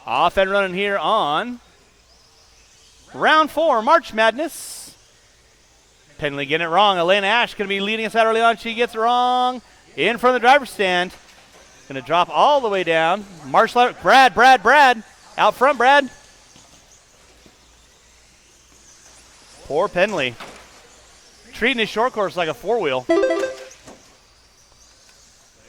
Off and running here on round 4, March Madness. Penley getting it wrong. Elena Ash going to be leading us out early on. She gets it wrong in front of the driver's stand. Going to drop all the way down. Marshall, Brad. Out front, Brad. Poor Penley. Treating his short course like a four-wheel.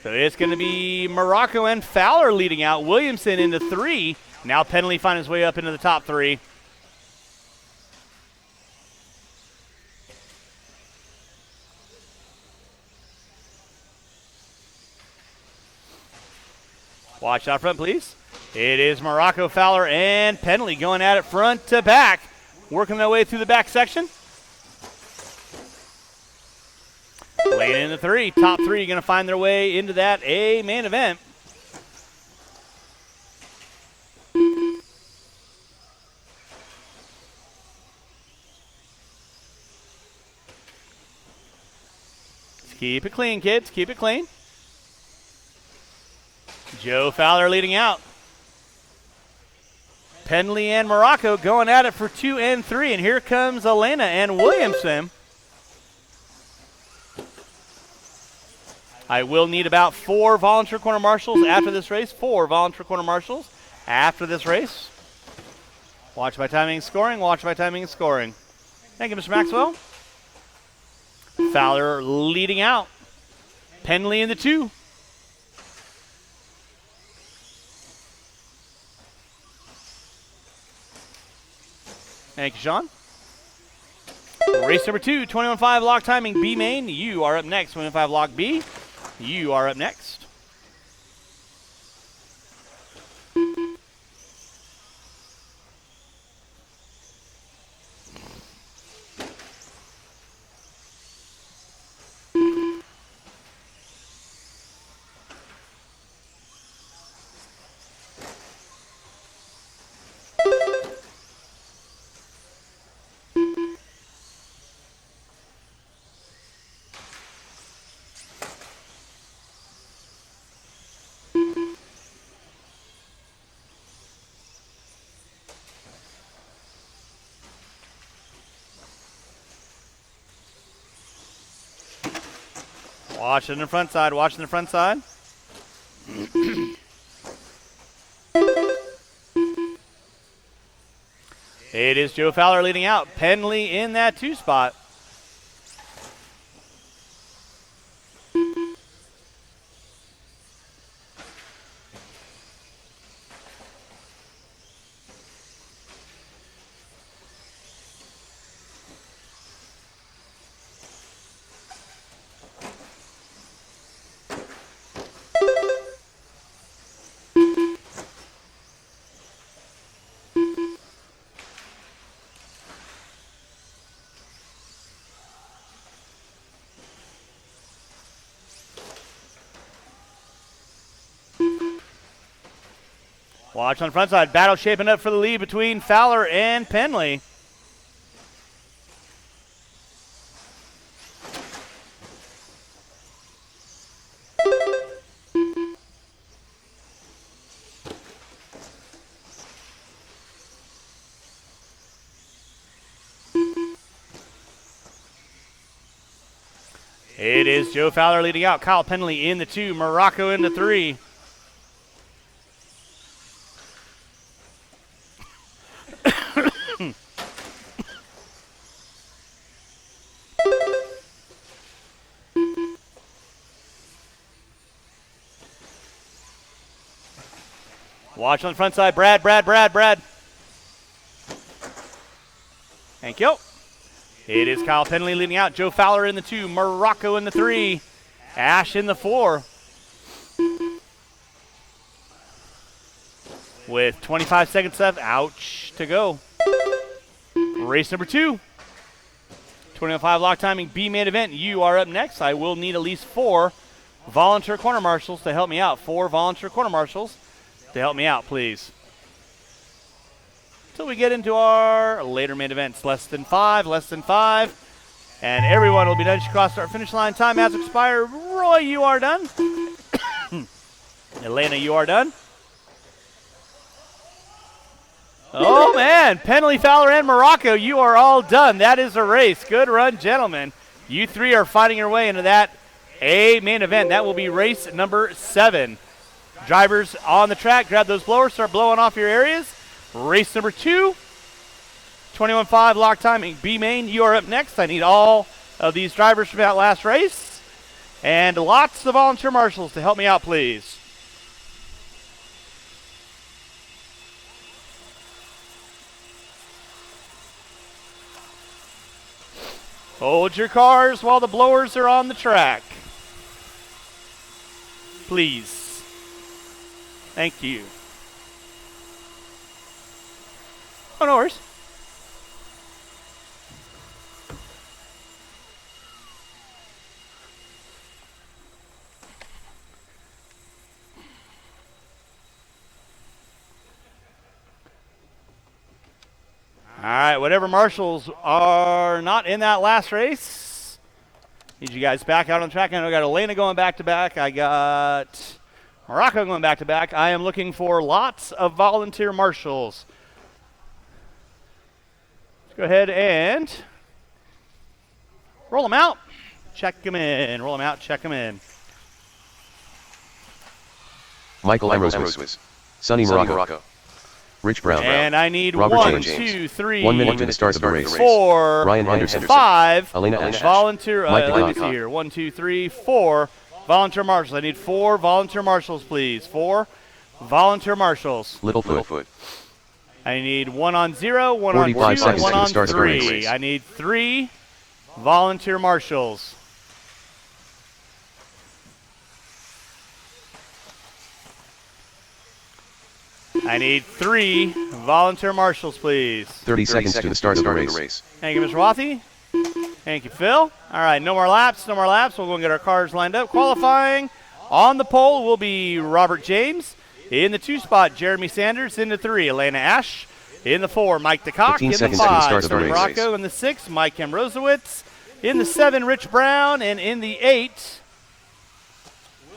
So it's going to be Morocco and Fowler leading out. Williamson into 3. Now Penley finding his way up into the top 3. Watch out front, please. It is Morocco, Fowler, and Penley going at it front to back. Working their way through the back section. Laying in the 3. Top 3 going to find their way into that A main event. Keep it clean, kids. Keep it clean. Joe Fowler leading out. Penley and Morocco going at it for 2 and 3. And here comes Elena and Williamson. I will need about 4 volunteer corner marshals after this race. 4 volunteer corner marshals after this race. Watch my timing and scoring. Watch my timing and scoring. Thank you, Mr. Maxwell. Fowler leading out. Penley in the 2. Thank you, Sean. Race number 2, 21.5 lock timing B main. You are up next. 21.5 lock B. You are up next. Watching the front side, watching the front side. It is Joe Fowler leading out. Penley in that 2 spot. Watch on the front side. Battle shaping up for the lead between Fowler and Penley. It is Joe Fowler leading out. Kyle Penley in the 2. Morocco in the 3. Watch on the front side. Brad. Thank you. It is Kyle Penley leading out. Joe Fowler in the 2. Morocco in the 3. Ash in the 4. With 25 seconds left. Ouch to go. Race number 2. 20.5 lock timing B main event. You are up next. I will need at least 4 volunteer corner marshals to help me out. 4 volunteer corner marshals to help me out, please. Until we get into our later main events. Less than 5. And everyone will be done to cross our finish line. Time has expired. Roy, you are done. Elena, you are done. Oh, man. Penley, Fowler, and Morocco, you are all done. That is a race. Good run, gentlemen. You three are fighting your way into that A main event. That will be race number 7. Drivers on the track, grab those blowers, start blowing off your areas. Race number 2, 21.5 lock timing. B main, you are up next. I need all of these drivers from that last race. And lots of volunteer marshals to help me out, please. Hold your cars while the blowers are on the track. Please. Thank you. Oh, no worries. All right, whatever marshals are not in that last race, need you guys back out on track. I know I got Elena going back to back. I got Morocco going back to back. I am looking for lots of volunteer marshals. Let's go ahead and roll them out. Check them in. Roll them out. Check them in. Michael Ambrose, Sonny Morocco, Rich Brown, and I need Robert 1, James. 2, 3, 1 minute to the start of the race. 4, Ryan Henderson, 5 Elena Ash, volunteer. Mike Let me DeCock. see here. 1, 2, 3, 4 volunteer marshals. I need 4 volunteer marshals, please. 4 volunteer marshals. Littlefoot. I need 1 on 0, 1 on 2, 45 and seconds 1 to the on start of the 3. race. I need 3 volunteer marshals. I need 3 volunteer marshals, please. 30 seconds to the start of the race. Thank you, Mr. Wathy. Thank you, Phil. All right, no more laps, no more laps. We'll go and get our cars lined up. Qualifying on the pole will be Robert James. In the 2 spot, Jeremy Sanders. In the 3, Elena Ash. In the 4, Mike DeCock. 15 In the seconds to the 5, start of the Sonny race. Morocco. In the 6, Mike Ambrosewitz. In the 7, Rich Brown. And in the 8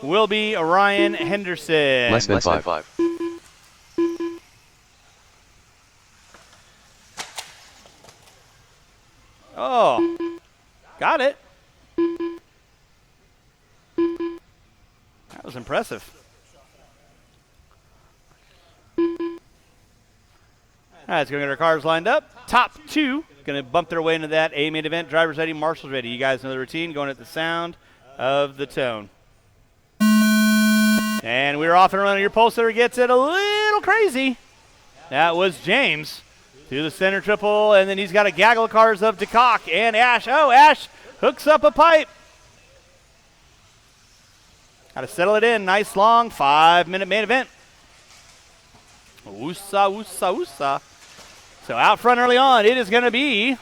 will be Ryan Henderson. Less than 5. Oh, got it. That was impressive. All right, let's go get our cars lined up. Top 2 going to bump their way into that A main event. Drivers ready, marshals ready. You guys know the routine, going at the sound of the tone. And we're off and running. Your pole sitter gets it a little crazy. That was James. To the center triple, and then he's got a gaggle of cars of DeCock and Ash. Oh, Ash hooks up a pipe. Got to settle it in. Nice long 5-minute main event. Woosa, woosa, woosa. So out front early on, it is going to be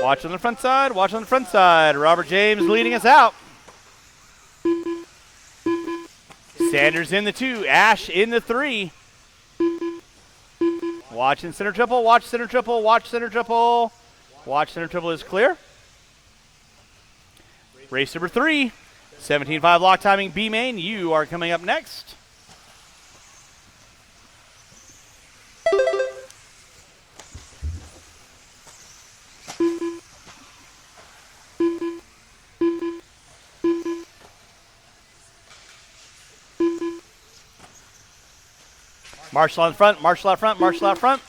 watch on the front side, watch on the front side. Robert James leading us out. Sanders in the 2, Ash in the 3. Watch in center triple, watch center triple, watch center triple. Watch center triple is clear. Race number 3, 17.5 lock timing B main. You are coming up next. Marshall out front, Marshall out front, Marshall out front.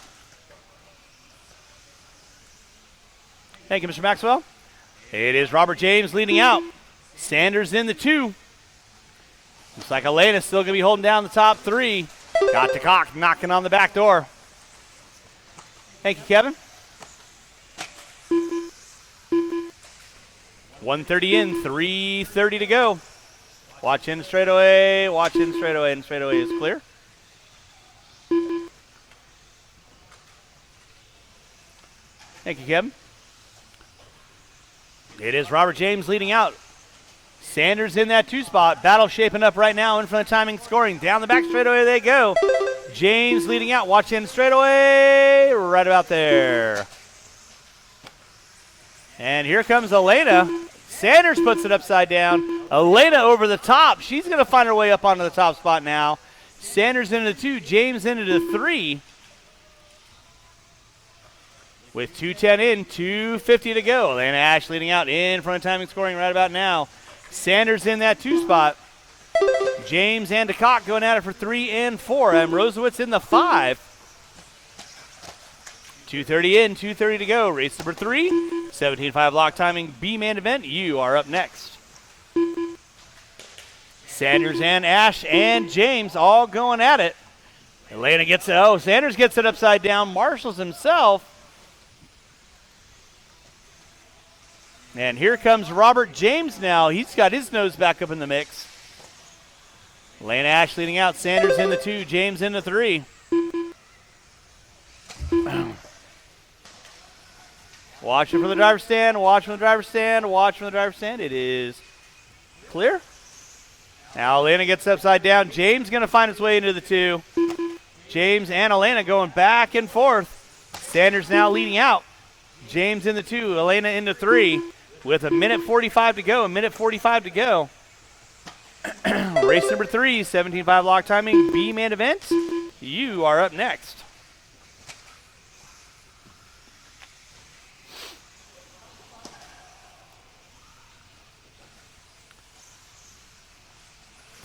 Thank you, Mr. Maxwell. It is Robert James leading out. Sanders in the 2. Looks like Elena's still going to be holding down the top 3. Got DeCock knocking on the back door. Thank you, Kevin. 130 in, 3:30 to go. Watch in straightaway, watch in straightaway, and straightaway is clear. Thank you, Kevin. It is Robert James leading out. Sanders in that 2 spot. Battle shaping up right now in front of timing scoring. Down the back straightaway they go. James leading out. Watch in straightaway. Right about there. And here comes Elena. Sanders puts it upside down. Elena over the top. She's going to find her way up onto the top spot now. Sanders into the 2. James into the 3. With 2:10 in, 2:50 to go. Elena Ash leading out in front of timing scoring right about now. Sanders in that 2 spot. James and DeCock going at it for 3 and 4. Rosewitz in the 5. 2:30 in, 2:30 to go. Race number 3, 17.5 lock timing B-man event. You are up next. Sanders and Ash and James all going at it. Elena gets it. Oh, Sanders gets it upside down. Marshals himself. And here comes Robert James now. He's got his nose back up in the mix. Elena Ash leading out. Sanders in the 2. James in the 3. Watch it from the driver's stand. Watch from the driver's stand. Watch from the driver's stand. It is clear. Now Elena gets upside down. James going to find his way into the 2. James and Elena going back and forth. Sanders now leading out. James in the 2. Elena in the 3. With a minute 45 to go. A minute 45 to go. Race number 3, 17.5 lock timing B-man event. You are up next.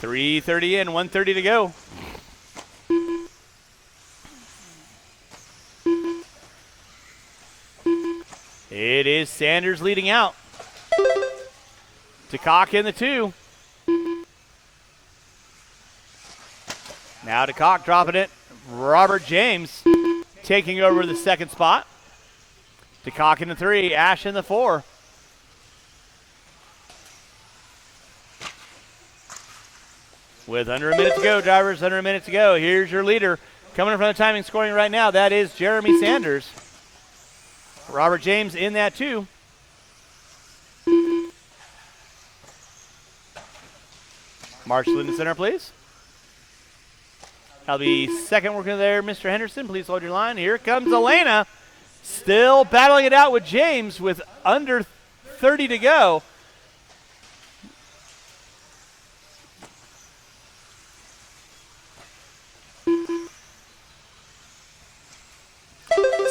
$3:30 in, $1:30 to go. It is Sanders leading out. DeCock in the 2. Now DeCock dropping it. Robert James taking over the 2nd spot. DeCock in the 3. Ash in the 4. With under a minute to go, drivers, under a minute to go. Here's your leader. Coming in from the timing scoring right now, that is Jeremy Sanders. Robert James in that 2. Marshall in the center, please. That'll be second working there, Mr. Henderson. Please hold your line. Here comes Elena. Still battling it out with James with under 30 to go.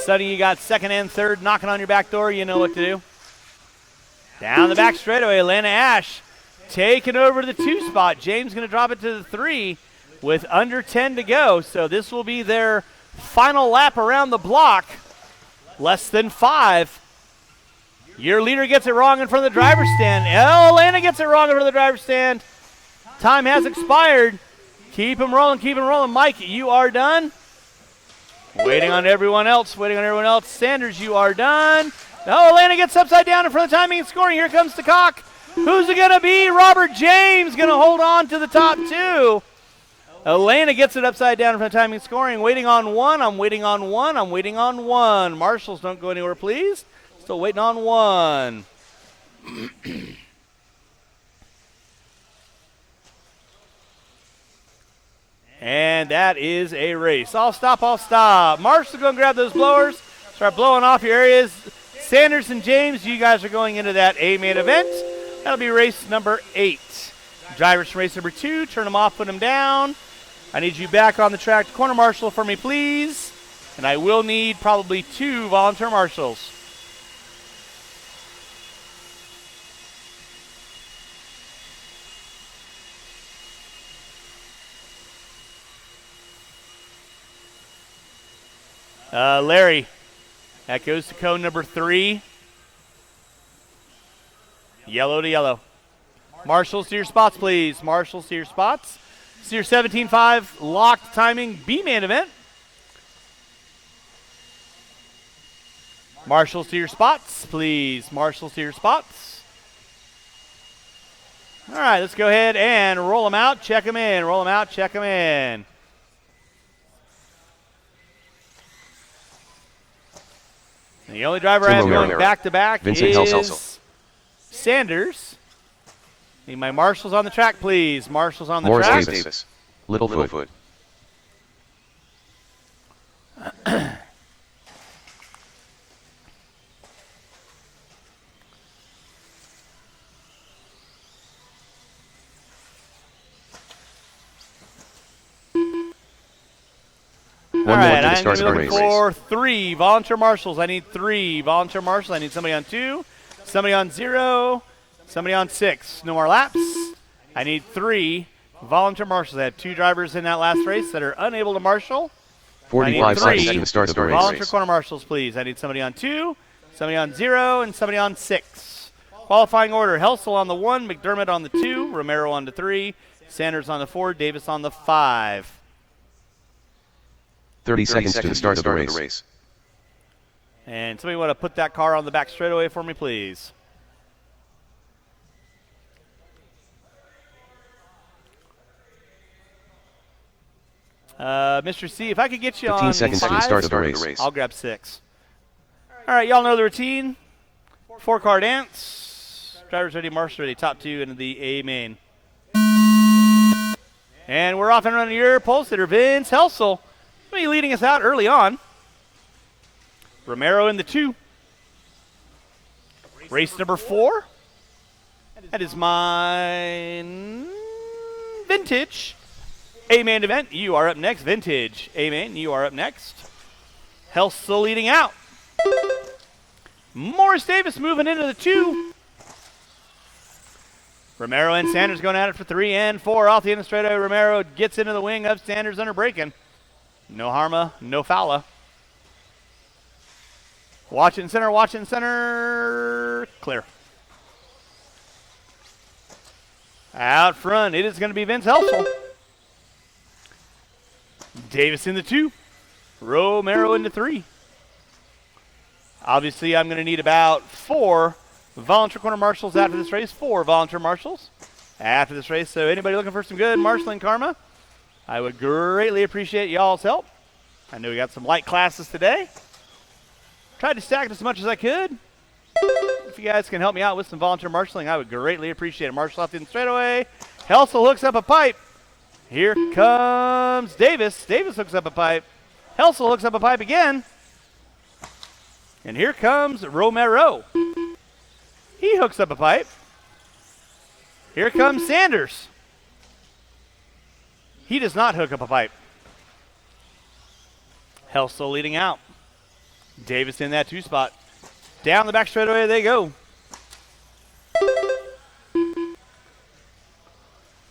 Sonny, you got 2nd and 3rd knocking on your back door. You know what to do. Down the back straightaway, Elena Ash taking over the 2 spot. James going to drop it to the 3 with under 10 to go. So this will be their final lap around the block. Less than 5. Your leader gets it wrong in front of the driver's stand. Oh, Elena gets it wrong in front of the driver's stand. Time has expired. Keep them rolling, keep them rolling. Mike, you are done. Waiting on everyone else, waiting on everyone else. Sanders, you are done. Oh, Elena gets upside down in front of the timing and scoring. Here comes DeCock. Who's it going to be? Robert James going to hold on to the top 2. Elena gets it upside down in front of timing and scoring. Waiting on 1. I'm waiting on 1. I'm waiting on 1. Marshals, don't go anywhere, please. Still waiting on 1. And that is a race. I'll stop, I'll stop. Marshall, go and grab those blowers. Start blowing off your areas. Sanders and James, you guys are going into that A-main event. That'll be race number 8. Drivers from race number 2, turn them off, put them down. I need you back on the track to corner marshal for me, please. And I will need probably 2 volunteer marshals. Larry, that goes to cone number 3. Yellow to yellow. Marshals to your spots, please. Marshals to your spots. It's your 17.5 locked timing B-man event. Marshals to your spots, please. Marshals to your spots. All right, let's go ahead and roll them out, check them in. Roll them out, check them in. And the only driver I have going back-to-back is Sanders. Need my marshals on the track, please. Marshals on the Morris track. Davis. Littlefoot. One All more right, to the I'm start going of to the be race. looking for 3 volunteer marshals. I need 3 volunteer marshals. I need somebody on 2, somebody on 0, somebody on 6. No more laps. I need 3 volunteer marshals. I have 2 drivers in that last race that are unable to marshal. 45 I need seconds 3 to the start of the volunteer race. corner marshals, please. I need somebody on 2, somebody on 0, and somebody on 6. Qualifying order: Helsel on the 1, McDermott on the 2, Romero on the 3, Sanders on the 4, Davis on the 5. 30 seconds to the start of the race. And somebody want to put that car on the back straightaway for me, please. Mr. C, if I could get you 15 on seconds to the 5, start of the race. I'll grab 6. All right, y'all know the routine. 4-car dance. Drivers ready, marshals ready. Top 2 into the A main. And we're off and running your pole sitter, Vince Helsel. He'll be leading us out early on. Romero in the 2. Race number 4. That is mine. Vintage. A-main event, you are up next. Vintage. A-main, you are up next. Helsel leading out. Morris Davis moving into the 2. Romero and Sanders going at it for 3 and 4. Off the end of the straightaway, Romero gets into the wing of Sanders under braking. No harma, no foula. Watch it in center, watch it in center. Clear. Out front, it is going to be Vince Helsel. Davis in the 2. Romero in the 3. Obviously, I'm going to need about 4 volunteer corner marshals after this race. 4 volunteer marshals after this race. So anybody looking for some good marshalling karma, I would greatly appreciate y'all's help. I know we got some light classes today. Tried to stack it as much as I could. If you guys can help me out with some volunteer marshalling, I would greatly appreciate it. Marshal off in straightaway. Helsel hooks up a pipe. Here comes Davis. Davis hooks up a pipe. Helsel hooks up a pipe again. And here comes Romero. He hooks up a pipe. Here comes Sanders. He does not hook up a pipe. Helsel leading out. Davis in that 2 spot. Down the back straightaway they go.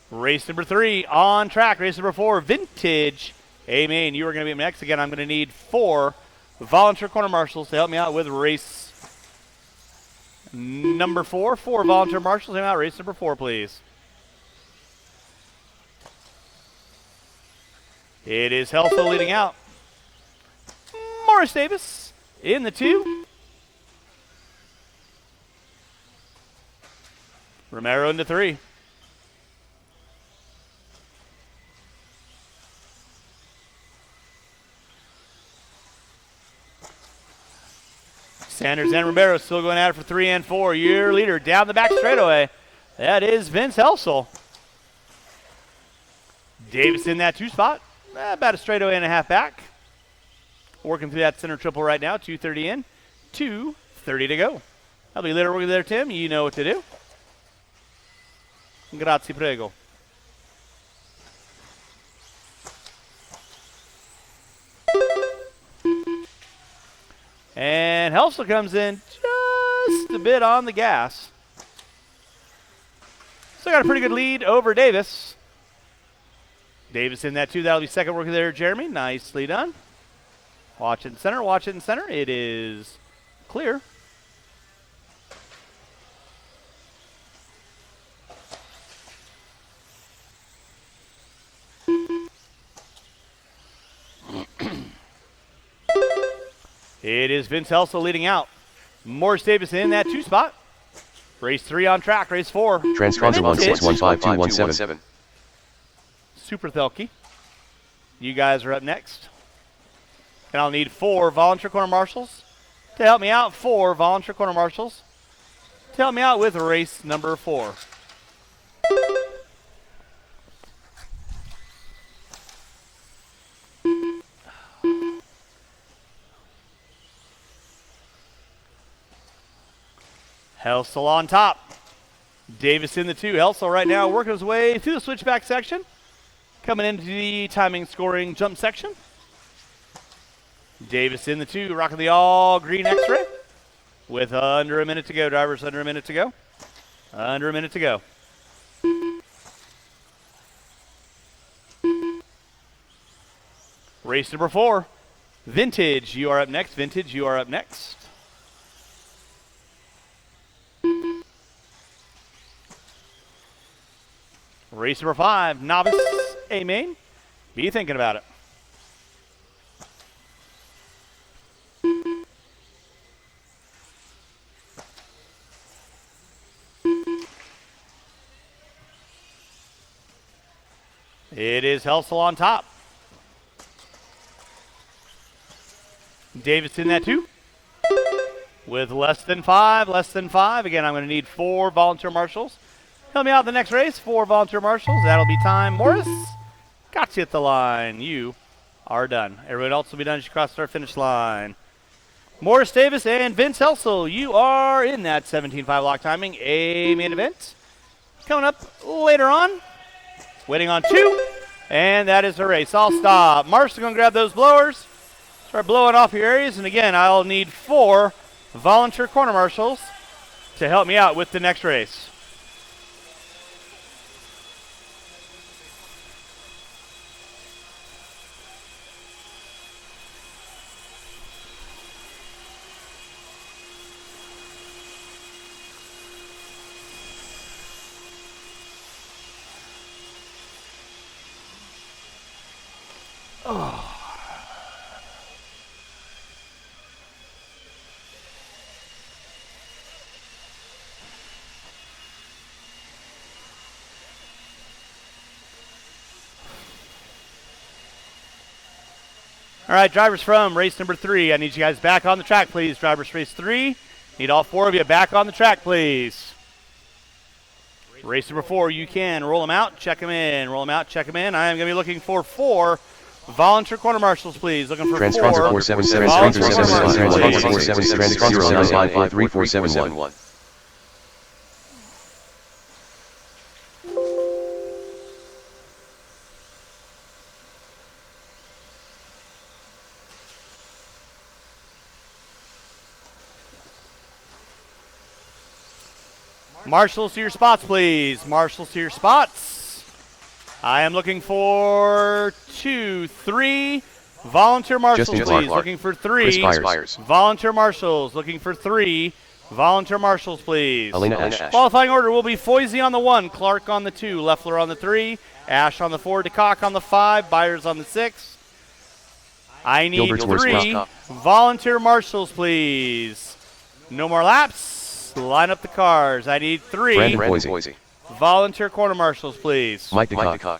Race number 3 on track. Race number 4, Vintage. A-main, you are going to be up next. Again, I'm going to need 4 volunteer corner marshals to help me out with race number 4. 4 volunteer marshals. Help me out. Race number 4, please. It is Helsel leading out. Morris Davis in the 2. Romero in the 3. Sanders and Romero still going at it for 3 and 4. Your leader down the back straightaway. That is Vince Helsel. Davis in that 2 spot. About a straightaway and a half back. Working through that center triple right now. 2:30 in. 2:30 to go. I'll be leader working there, Tim. You know what to do. Grazie, prego. And Helsel comes in just a bit on the gas. Still got a pretty good lead over Davis. Davis in that 2. That'll be second working there, Jeremy. Nicely done. Watch it in center. Watch it in center. It is clear. It is Vince Helsel leading out. Morris Davis in that 2 spot. Race 3 on track. Race 4. Transponder on 615217. Super Thelke. You guys are up next. And I'll need 4 volunteer corner marshals to help me out. 4 volunteer corner marshals to help me out with race number 4. Helsel on top. Davis in the 2. Helsel right now working his way through the switchback section. Coming into the timing scoring jump section. Davis in the 2, rocking the all-green X-ray. With under a minute to go, drivers, under a minute to go. Under a minute to go. Race number 4. Vintage, you are up next. Vintage, you are up next. Race number 5. Novice, A main. Be thinking about it. It is Helsel on top. Davis in that 2. With less than 5. Again, I'm going to need 4 volunteer marshals. Help me out the next race. 4 volunteer marshals. That'll be time. Morris, got you at the line. You are done. Everyone else will be done as you cross the start finish line. Morris Davis and Vince Helsel, you are in that 17.5 lock timing. A main event. Coming up later on. Waiting on 2. And that is the race. I'll stop. Marshall's going to grab those blowers. Start blowing off your areas. And again, I'll need 4 volunteer corner marshals to help me out with the next race. All right, drivers from race number 3. I need you guys back on the track, please. Drivers race 3. Need all 4 of you back on the track, please. Race number 4, you can roll them out, check them in. Roll them out, check them in. I am going to be looking for 4 volunteer corner marshals, please. Looking for 4 477 volunteer corner marshals, please. 477 Marshals to your spots, please. Marshals to your spots. I am looking for 2, 3 volunteer marshals, Justin please. Clark. Looking for 3 Chris Byers. volunteer marshals. Looking for 3 volunteer marshals, please. Elena Ash. Qualifying order will be Foisey on the 1, Clark on the 2, Leffler on the 3, Ash on the 4, DeCock on the 5, Byers on the 6. I need Gilbert's 3 volunteer marshals, please. No more laps. Line up the cars. I need 3 Brandon Boise. volunteer corner marshals, please. Mike DeCock.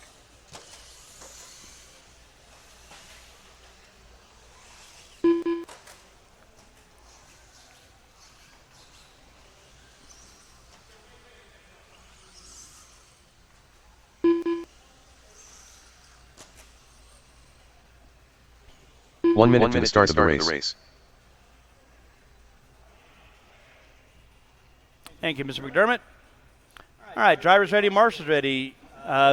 One minute to the start of the race. Thank you, Mr. McDermott. All right, drivers ready, marshals ready.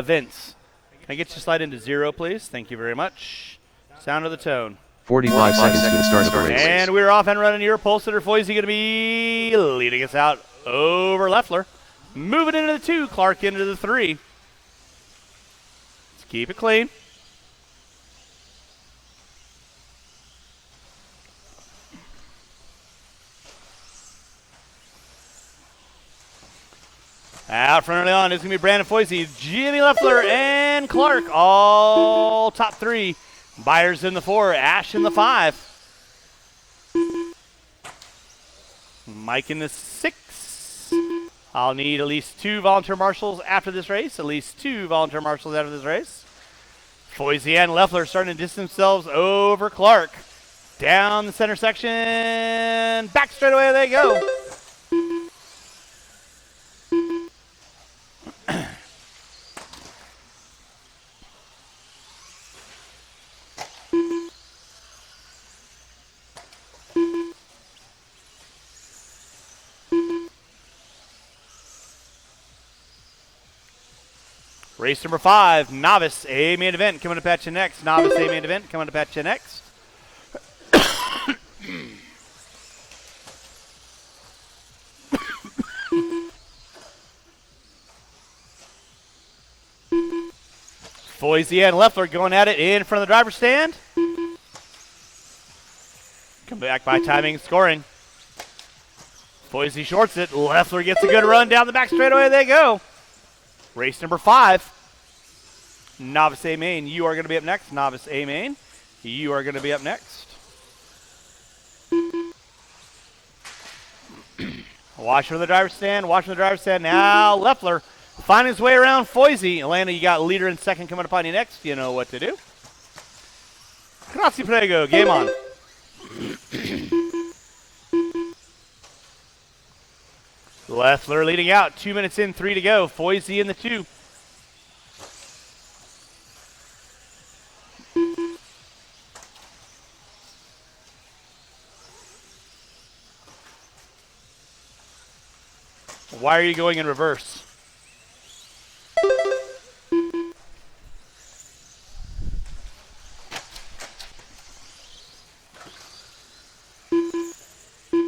Vince, can I get you to slide into 0, please? Thank you very much. Sound of the tone. 45 seconds to the start of the race. And we're off and running. Your pole sitter, Foisey, going to be leading us out over Leffler. Moving into the 2, Clark into the 3. Let's keep it clean. Out front early on, it's going to be Brandon Foisey, Jimmy Leffler, and Clark, all top 3. Byers in the 4, Ash in the 5. Mike in the 6. I'll need at least 2 volunteer marshals after this race. At least 2 volunteer marshals after this race. Foisey and Leffler starting to distance themselves over Clark. Down the center section. Back straight away they go. Race number 5, Novice A main event coming up at you next. Novice A main event coming up at you next. Foisey and Leffler going at it in front of the driver's stand. Come back by timing, scoring. Foisey shorts it. Leffler gets a good run down the back straightaway. They go. Race number 5. Novice A main, you are going to be up next. Novice A main, you are going to be up next. Watch for the driver's stand. Watch for the driver's stand. Now Leffler finding his way around Foisey. Atlanta, you got leader and second coming upon you next. You know what to do. Grazie prego. Game on. Leffler leading out. 2 minutes in, 3 to go. Foisey in the 2. Why are you going in reverse?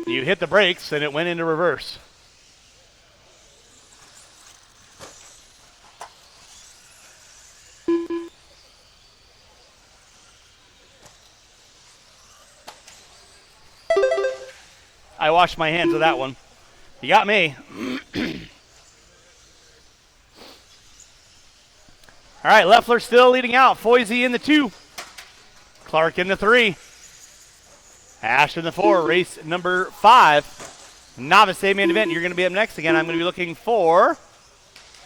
You hit the brakes and it went into reverse. I washed my hands of that one. You got me. All right, Leffler still leading out. Foisey in the 2. Clark in the 3. Ash in the 4. Race number 5. Novice A main event. You're going to be up next. Again, I'm going to be looking for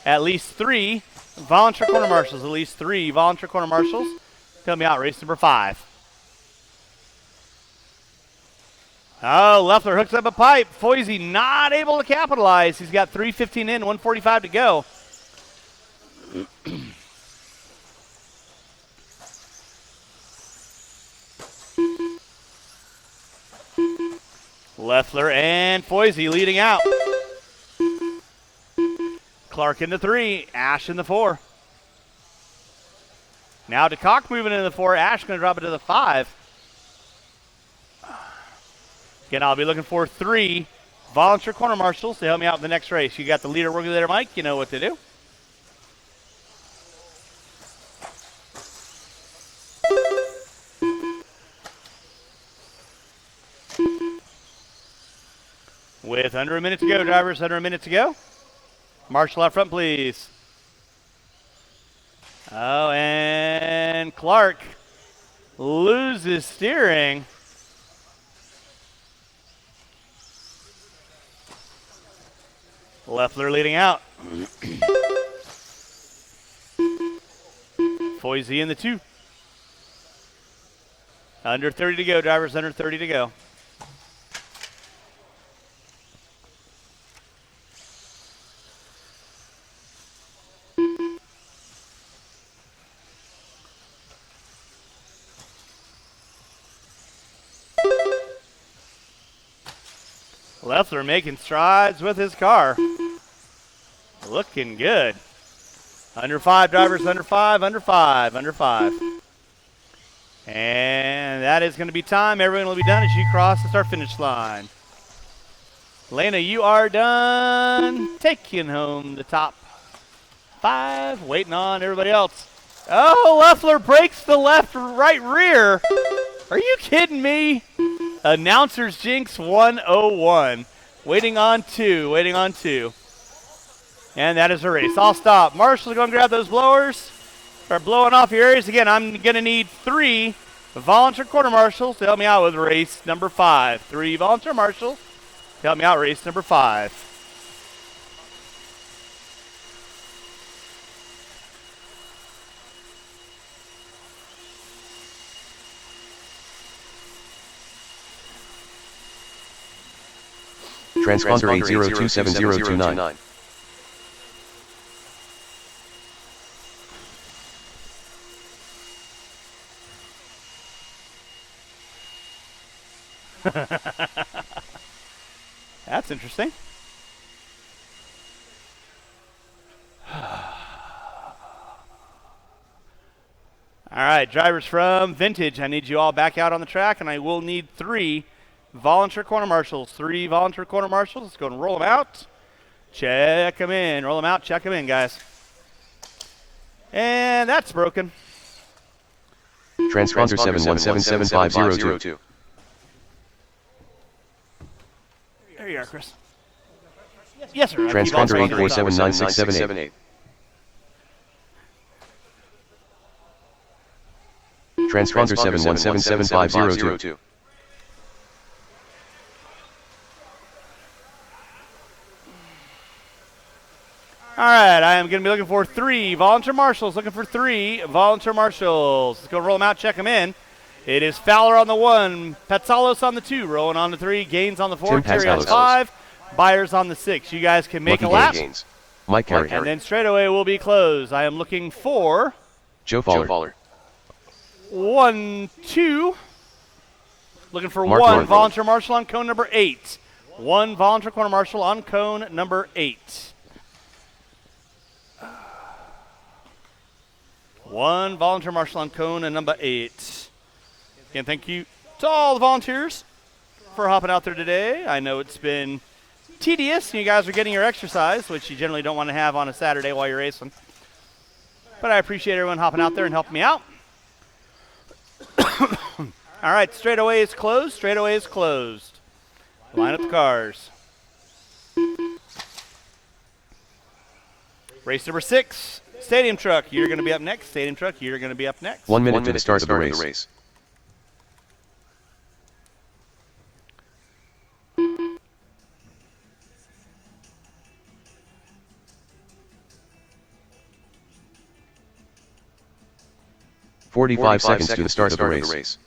at least 3 volunteer corner marshals. At least 3 volunteer corner marshals. Tell me out. Race number 5. Oh, Leffler hooks up a pipe. Foisey not able to capitalize. He's got 3:15 in, 1:45 to go. Leffler and Foisey leading out. Clark in the 3, Ash in the 4. Now DeCock moving into the 4. Ash going to drop it to the 5. Again, I'll be looking for 3 volunteer corner marshals to help me out in the next race. You got the leader working there, Mike. You know what to do. With under a minute to go, drivers, under a minute to go. Marshal out front, please. Oh, and Clark loses steering. Leffler leading out. Foisey in the 2. Under 30 to go, drivers, under 30 to go. Leffler making strides with his car. Looking good. Under 5, drivers, under 5, under 5, under 5. And that is going to be time. Everyone will be done as you cross the start-finish line. Lena, you are done. Taking home the top 5. Waiting on everybody else. Oh, Leffler breaks the right rear. Are you kidding me? Announcers Jinx 101. Waiting on 2. Waiting on 2. And that is a race. I'll stop. Marshall's going to grab those blowers. Start blowing off your areas. Again, I'm going to need 3 volunteer quarter marshals to help me out with race number 5. 3 volunteer marshals to help me out race number 5. Transponder 80270029. That's interesting. All right, drivers from Vintage, I need you all back out on the track, and I will need 3 volunteer corner marshals. 3 volunteer corner marshals. Let's go and roll them out. Check them in. Roll them out. Check them in, guys. And And that's broken. Transponder 7177502. There you are, Chris. Yes, sir. Transponder 8479678. Transponder 7177502. All right, I am going to be looking for 3 volunteer marshals. Looking for 3 volunteer marshals. Let's go roll them out, check them in. It is Fowler on the 1, Patsalos on the 2, Rowan on the 3, Gaines on the 4, Terry on the 5, Byers on the 6. You guys can make a lap. Mike Carey. And then straightaway will be closed. I am looking for Joe Fowler. 1, 2. Looking for Mark 1 Northwood. volunteer marshal on cone number 8. 1 volunteer corner marshal on cone number 8. 1 volunteer marshal on cone and number 8. Again, thank you to all the volunteers for hopping out there today. I know it's been tedious, and you guys are getting your exercise, which you generally don't want to have on a Saturday while you're racing. But I appreciate everyone hopping out there and helping me out. All right, straightaway is closed. Straightaway is closed. Line up the cars. Race number 6. Stadium Truck, you're going to be up next. Stadium Truck, you're going to be up next. 1 minute to the start of the race. "45 seconds to the start of the race.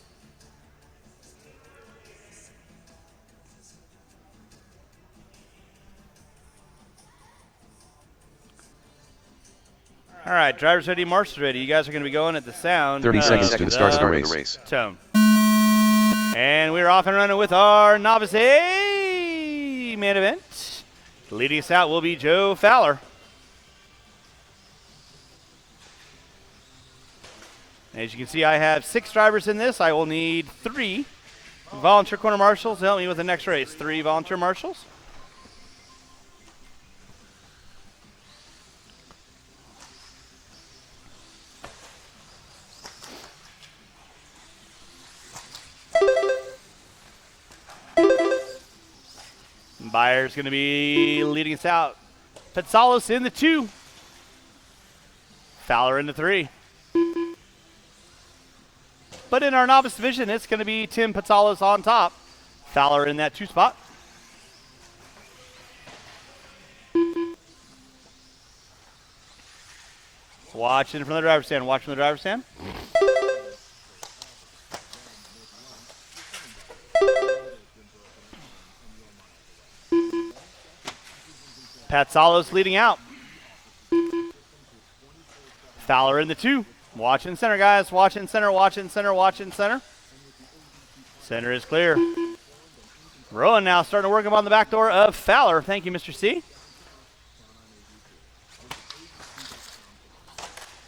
All right, drivers ready, marshals ready. You guys are going to be going at the sound. 30 of seconds to the start of the race. Tone. And we're off and running with our Novice A main event. Leading us out will be Joe Fowler. As you can see, I have 6 drivers in this. I will need 3 volunteer corner marshals to help me with the next race. 3 volunteer marshals. Byers going to be leading us out. Patsalos in the 2. Fowler in the 3. But in our novice division, it's going to be Tim Patsalos on top. Fowler in that 2 spot. Watching from the driver's stand. Watching the driver's stand. Patsalos leading out. Fowler in the 2. Watch in center, guys. Watch in center, watch in center, watch in center. Center is clear. Rowan now starting to work up on the back door of Fowler. Thank you, Mr. C.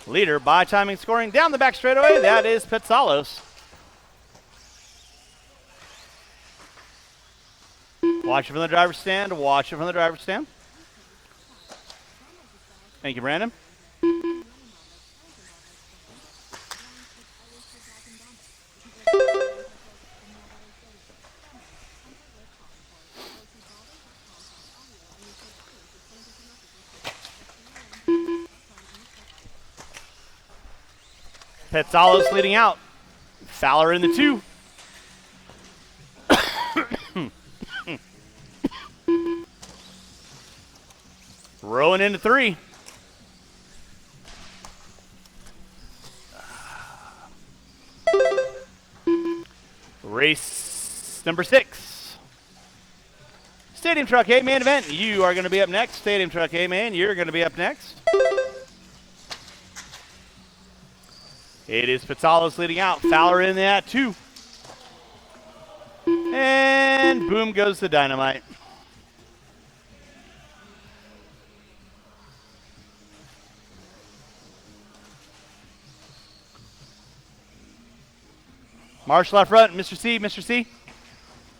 Leader by timing scoring down the back straightaway. That is Patsalos. Watch it from the driver's stand. Watch it from the driver's stand. Thank you, Brandon. Patsalos leading out. Fowler in the 2. Rowan into 3. Race number 6. Stadium Truck A main event. You are going to be up next. Stadium Truck A man, you're going to be up next. It is Patsalos leading out. Fowler in that 2. And boom goes the dynamite. Marshall out front, Mr. C, Mr. C.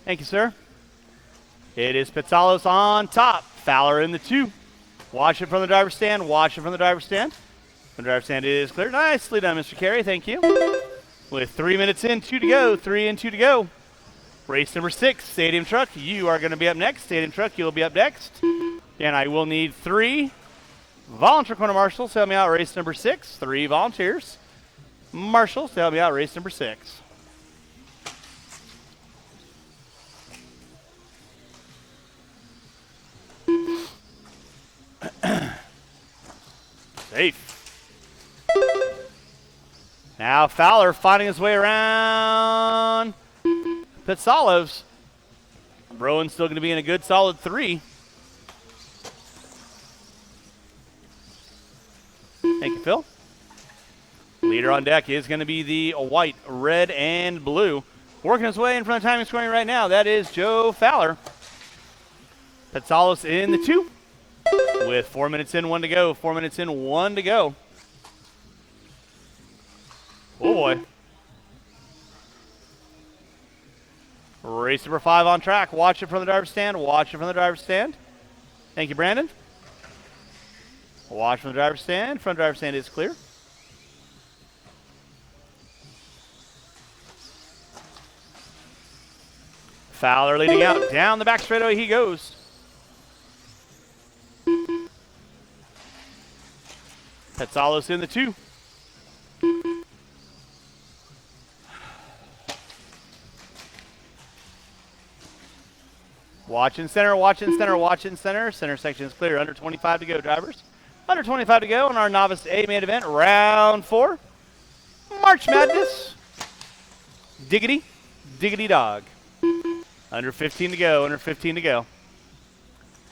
Thank you, sir. It is Patsalos on top. Fowler in the 2. Watch it from the driver's stand. Watch it from the driver's stand. The driver's stand is clear. Nicely done, Mr. Carey. Thank you. With 3 minutes in, 2 to go. 3 and 2 to go. Race number 6, Stadium Truck. You are going to be up next. Stadium Truck, you'll be up next. And I will need 3 volunteer corner marshals to help me out race number 6. 3 volunteers. Marshals to help me out race number 6. Safe. Now Fowler finding his way around Pitsalos. Rowan's still going to be in a good solid 3. Thank you, Phil. Leader on deck is going to be the white, red, and blue. Working his way in front of timing scoring right now. That is Joe Fowler. Pitsalos in the 2. With 4 minutes in, 1 to go. 4 minutes in, 1 to go. Oh, boy. Race number 5 on track. Watch it from the driver's stand. Watch it from the driver's stand. Thank you, Brandon. Watch from the driver's stand. Front driver's stand is clear. Fowler leading out. Down the back straightaway he goes. Pitsalos in the 2. Watch in center, watch in center, watch in center. Center section is clear. Under 25 to go, drivers. Under 25 to go in our Novice A main event, round 4. March Madness. Diggity, diggity dog. Under 15 to go, under 15 to go.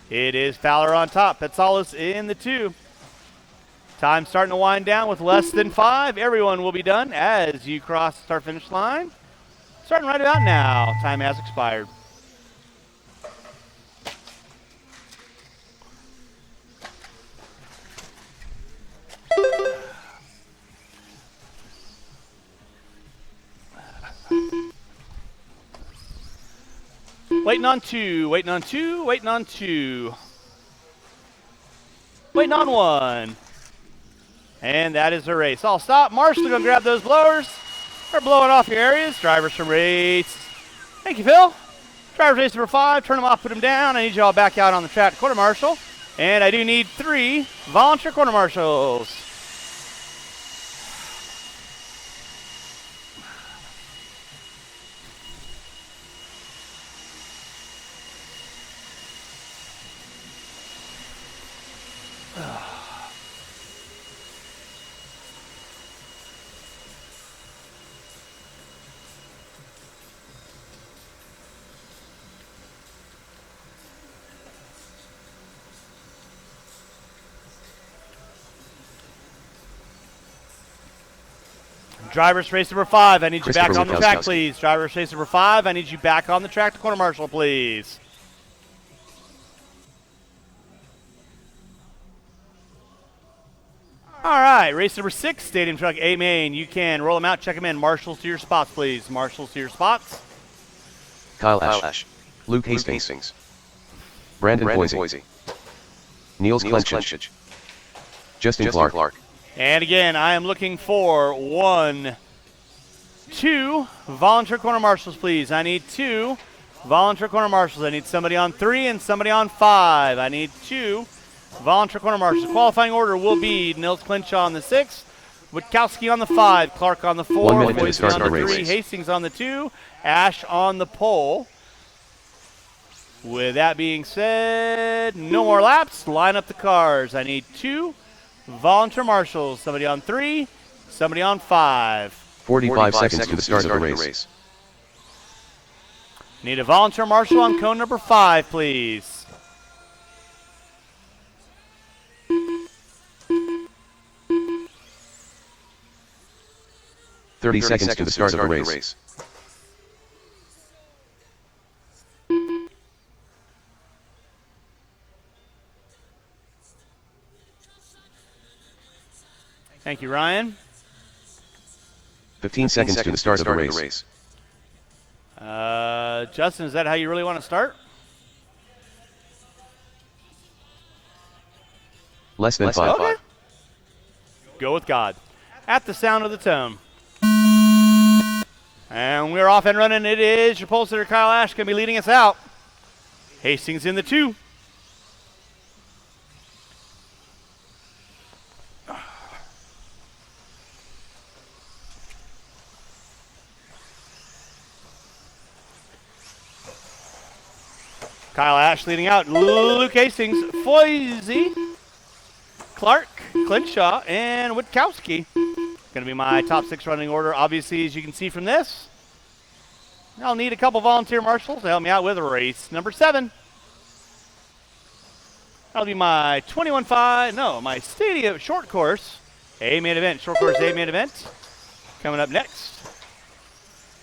It is Fowler on top. Pitsalos in the 2. Time starting to wind down with less than 5. Everyone will be done as you cross the start-finish line. Starting right about now. Time has expired. Waiting on 2, waiting on 2, waiting on 2. Waiting on 1. And that is the race. All stop. Marshall, going to grab those blowers. They're blowing off your areas. Drivers from race. Thank you, Phil. Drivers race number 5. Turn them off, put them down. I need you all back out on the track to quarter marshal. And I do need 3 volunteer quarter marshals. Drivers race number 5, I need you back on the track, please. Drivers race number 5, I need you back on the track to corner marshal, please. All right, race number 6, Stadium Truck A main. You can roll them out, check them in. Marshals to your spots, please. Marshals to your spots. Kyle Ash. Luke Hastings. Brandon Boise. Niels Klenchich. Justin Clark. And again, I am looking for 1, 2 volunteer corner marshals, please. I need 2 volunteer corner marshals. I need somebody on 3 and somebody on 5. I need 2 volunteer corner marshals. Qualifying order will be Nils Clinch on the 6, Witkowski on the 5, Clark on the 4, Boise on the 3, Hastings on the 2, Ash on the pole. With that being said, no more laps. Line up the cars. I need 2 volunteer marshals. Somebody on 3, somebody on 5. 45 seconds to the start of the race. Need a volunteer marshal on cone number 5, please. Thirty seconds to the start of the race. Thank you, Ryan. 15 seconds to the start of the race. Justin, is that how you really want to start? Less than 5. Okay. Go with God. At the sound of the tone. And we're off and running. It is your pole sitter, Kyle Ash, going to be leading us out. Hastings in the 2. Kyle Ash leading out. Luke Hastings, Foisey, Clark, Clinshaw, and Witkowski. Going to be my top 6 running order. Obviously, as you can see from this, I'll need a couple volunteer marshals to help me out with race number 7. That'll be my 21.5, no, my Stadium short course A main event. Short course A main event. Coming up next.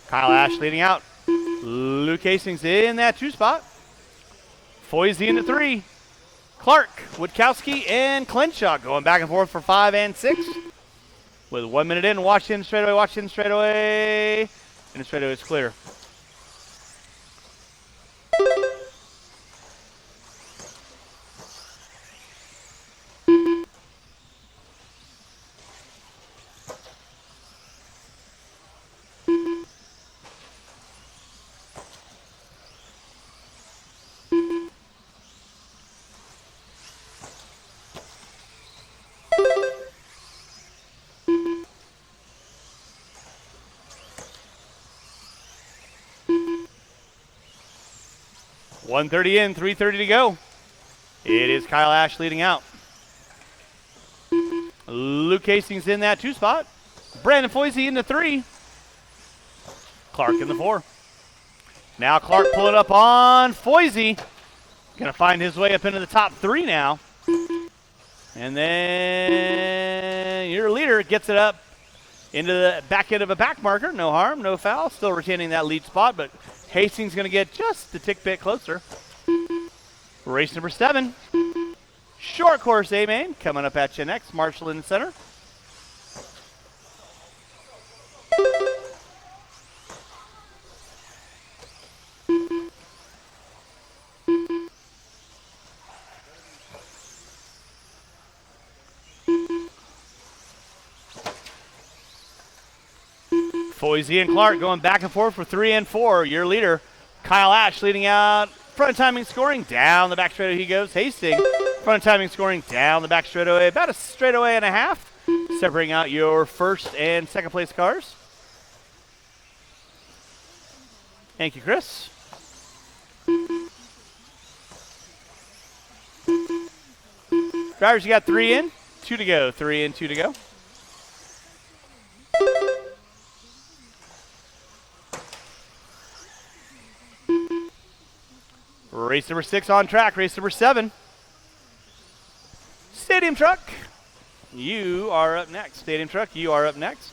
Kyle Ash leading out. Luke Hastings in that 2 spot. Foisey in the 3. Clark, Witkowski, and Clinshaw going back and forth for 5 and 6. With 1 minute in, watch in straightaway, watch in straightaway. And the straightaway is clear. .130 in, 3:30 to go. It is Kyle Ash leading out. Luke Hastings in that 2 spot. Brandon Foisey in the 3. Clark in the 4. Now Clark pulling up on Foisey. Gonna find his way up into the top 3 now. And then your leader gets it up into the back end of a back marker. No harm, no foul. Still retaining that lead spot, but Hastings going to get just a tick bit closer. Race number 7. Short course A main coming up at you next. Marshall in the center. Foisey and Clark going back and forth for 3 and 4. Your leader, Kyle Ash, leading out. Front timing scoring. Down the back straightaway he goes. Hastings. Front timing scoring. Down the back straightaway. About a straightaway and a half. Separating out your first and second place cars. Thank you, Chris. Drivers, you got 3 in, 2 to go. 3 in, 2 to go. Race number 6 on track. Race number 7. Stadium Truck, you are up next. Stadium Truck, you are up next.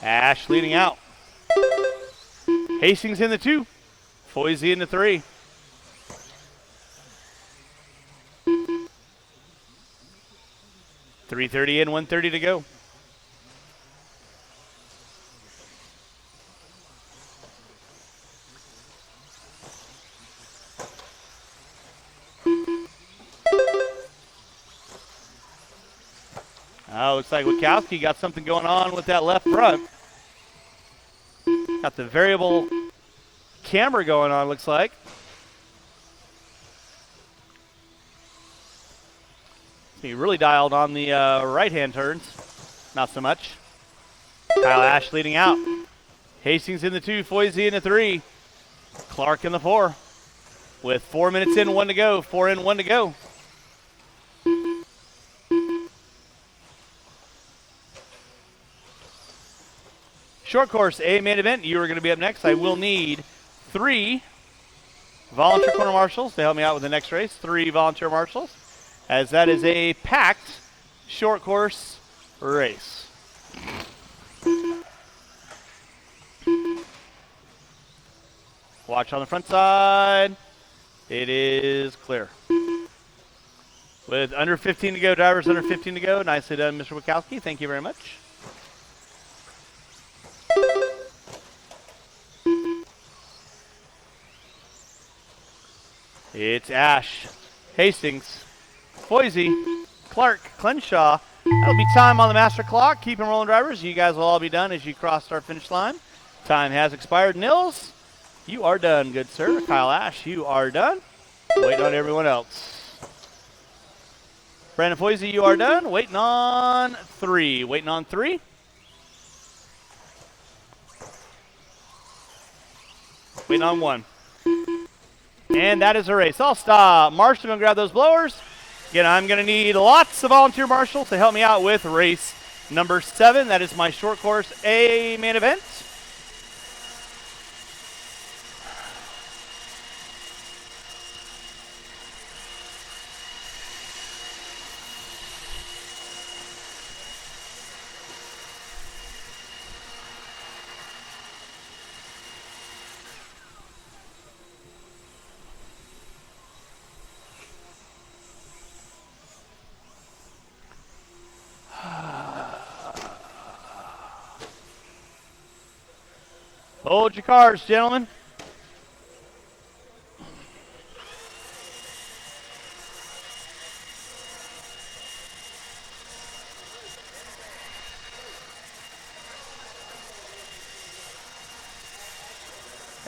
Ash leading out. Hastings in the 2. Foisey in the 3. .330 in, 1:30 to go. Looks like Witkowski got something going on with that left front. Got the variable camera going on, looks like. He really dialed on the right-hand turns. Not so much. Kyle Ash leading out. Hastings in the 2, Foisey in the 3. Clark in the 4. With 4 minutes in, 1 to go. 4 in, 1 to go. Short course A main event, you are going to be up next. I will need 3 volunteer corner marshals to help me out with the next race. 3 volunteer marshals, as that is a packed short course race. Watch on the front side. It is clear. With under 15 to go, drivers under 15 to go. Nicely done, Mr. Witkowski. Thank you very much. It's Ash, Hastings, Foisey, Clark, Clenshaw. That'll be time on the master clock. Keep 'em rolling, drivers. You guys will all be done as you cross start finish line. Time has expired. Nils, you are done, good sir. Kyle Ash, you are done. Waiting on everyone else. Brandon Foisey, you are done. Waiting on 3. Waiting on 3. Waiting on 1. And that is a race. I'll stop. Marshall, going to grab those blowers. Again, I'm going to need lots of volunteer marshals to help me out with race number 7. That is my short course A main event. Hold your cards, gentlemen.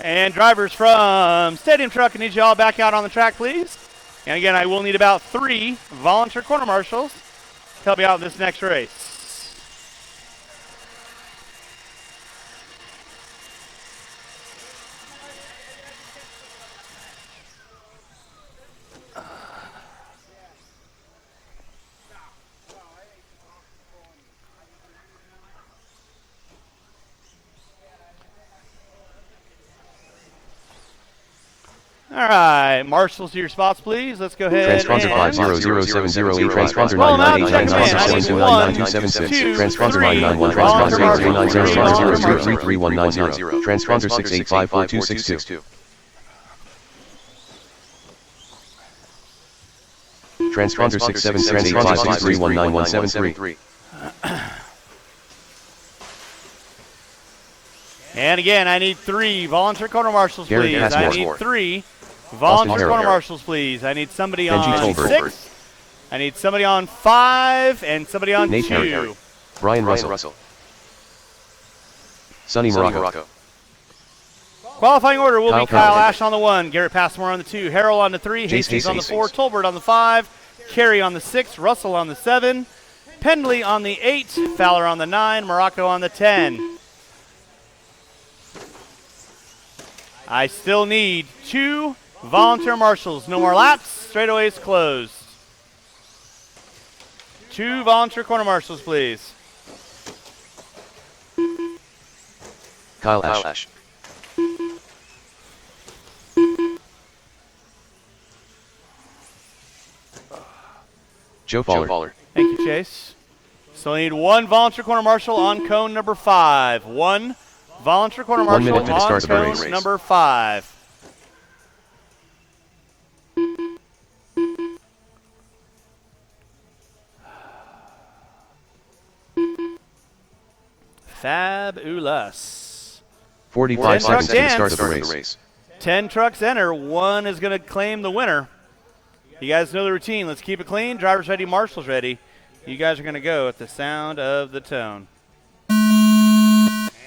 And drivers from Stadium Truck, I need you all back out on the track, please. And again, I will need about 3 volunteer corner marshals to help you out in this next race. All right, marshals to your spots, please. Let's go ahead. Transponder 5007008, transponder Well, now 999, check them in. I need transponder 1, 991, 2, transponder 3, 990, transponder 6854262. Transponder 673856319173. And again, I need 3 volunteer corner marshals, Gary please. I Passmore. need 3 volunteer Austin corner Harrell. marshals, please. I need somebody Benji on Tolbert. 6. I need somebody on 5 and somebody on Nate 2. Harry. Brian Russell. Sonny Morocco. Qualifying order will be Kyle Kyle Ash on the 1, Garrett Passmore on the 2, Harrell on the 3, Hastings on the 4, Tolbert on the 5, Carey on the 6, Russell on the 7, Pendley on the 8, Fowler on the 9, Morocco on the 10. I still need 2 volunteer marshals. No more laps. Straightaways closed. 2 volunteer corner marshals, please. Kyle Ash. Joe Fowler. Thank you, Chase. So I need 1 volunteer corner marshal on cone number 5. 1 volunteer corner 1 marshal minute to the on start of the cone race. number 5. Fabulous. 45 seconds to the dance. start of the race. 10 trucks enter. 1 is going to claim the winner. You guys know the routine. Let's keep it clean. Drivers ready, marshals ready. You guys are going to go at the sound of the tone.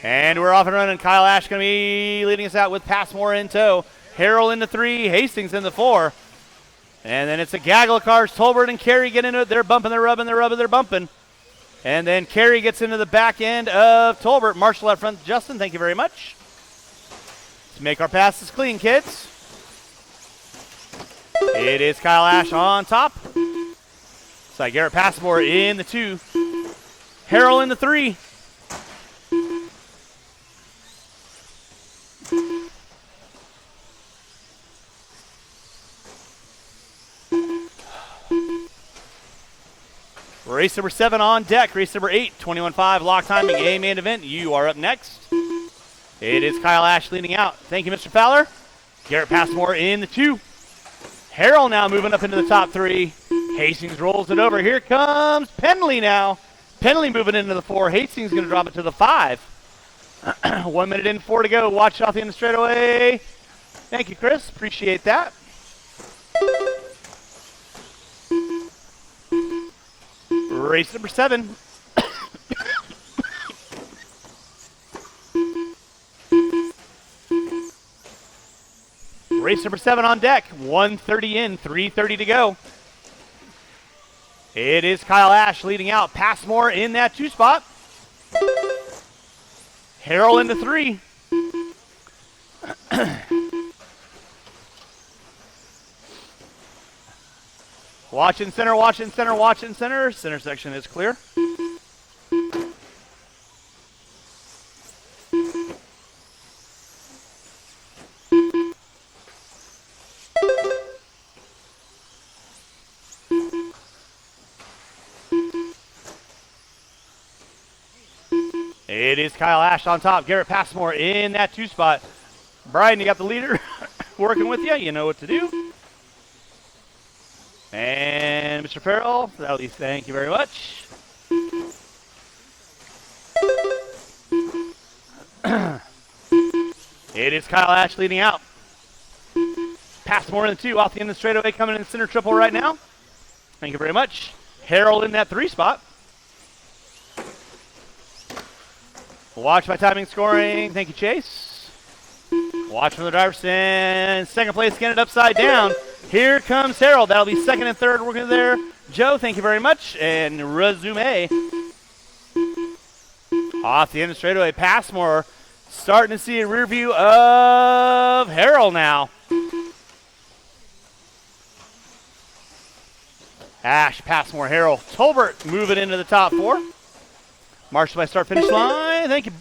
And we're off and running. Kyle Ash going to be leading us out with Passmore in tow. Harrell into 3, Hastings into 4. And then it's a gaggle of cars. Tolbert and Carey get into it. They're bumping, they're rubbing, they're rubbing, they're bumping. And then Carey gets into the back end of Tolbert. Marshall out front. Justin, thank you very much. Let's make our passes clean, kids. It is Kyle Ash on top. So Garrett Passmore in the 2. Harrell in the 3. Race number 7 on deck. Race number 8, 21.5 lock timing, A main event. You are up next. It is Kyle Ash leading out. Thank you, Mr. Fowler. Garrett Passmore in the 2. Harrell now moving up into the top 3. Hastings rolls it over. Here comes Pendley now. Pendley moving into the 4. Hastings going to drop it to the 5. 1 minute in, 4 to go. Watch off the end of the straightaway. Thank you, Chris. Appreciate that. Race number 7. Race number 7 on deck. 1:30 in, 3:30 to go. It is Kyle Ash leading out. Passmore in that 2 spot. Harrell into 3. Watch in center, watch in center, watch in center. Center section is clear. It is Kyle Ash on top. Garrett Passmore in that 2 spot. Brian, you got the leader working with you. You know what to do. And Mr. Farrell, thank you very much. It is Kyle Ash leading out. Passmore in the 2 off the end of the straightaway, coming in the center triple right now. Thank you very much. Harold in that 3 spot. Watch my timing scoring. Thank you, Chase. Watch from the driver's stand. Second place, getting it upside down. Here comes Harold. That'll be second and third working there. Joe, thank you very much. And resume. Off the end of the straightaway, Passmore. Starting to see a rear view of Harold now. Ash, Passmore, Harold. Tolbert moving into the top 4. Marshall by start finish line. Thank you.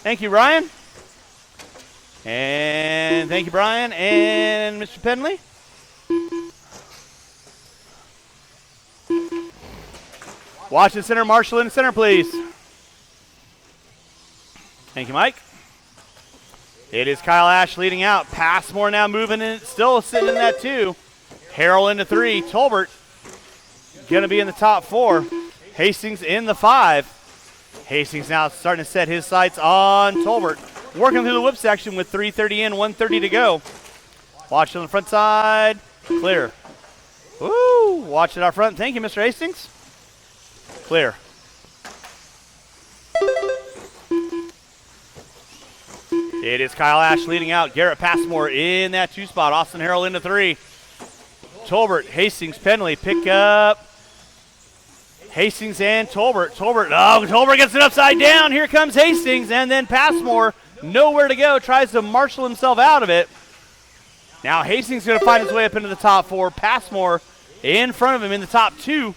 Thank you, Ryan. And thank you, Brian and Mr. Penley. Watch the center, Marshall in the center, please. Thank you, Mike. It is Kyle Ash leading out. Passmore now moving in, still sitting in that 2. Harrell into 3. Tolbert going to be in the top 4. Hastings in the 5. Hastings now starting to set his sights on Tolbert. Working through the whip section with 3:30 in, 1:30 to go. Watch on the front side. Clear. Woo! Watch it out front. Thank you, Mr. Hastings. Clear. It is Kyle Ash leading out. Garrett Passmore in that 2 spot. Austin Harrell into 3. Tolbert, Hastings, Penley pick up. Hastings and Tolbert. Tolbert gets it upside down. Here comes Hastings, and then Passmore, nowhere to go, tries to marshal himself out of it. Now Hastings going to find his way up into the top 4. Passmore in front of him in the top 2.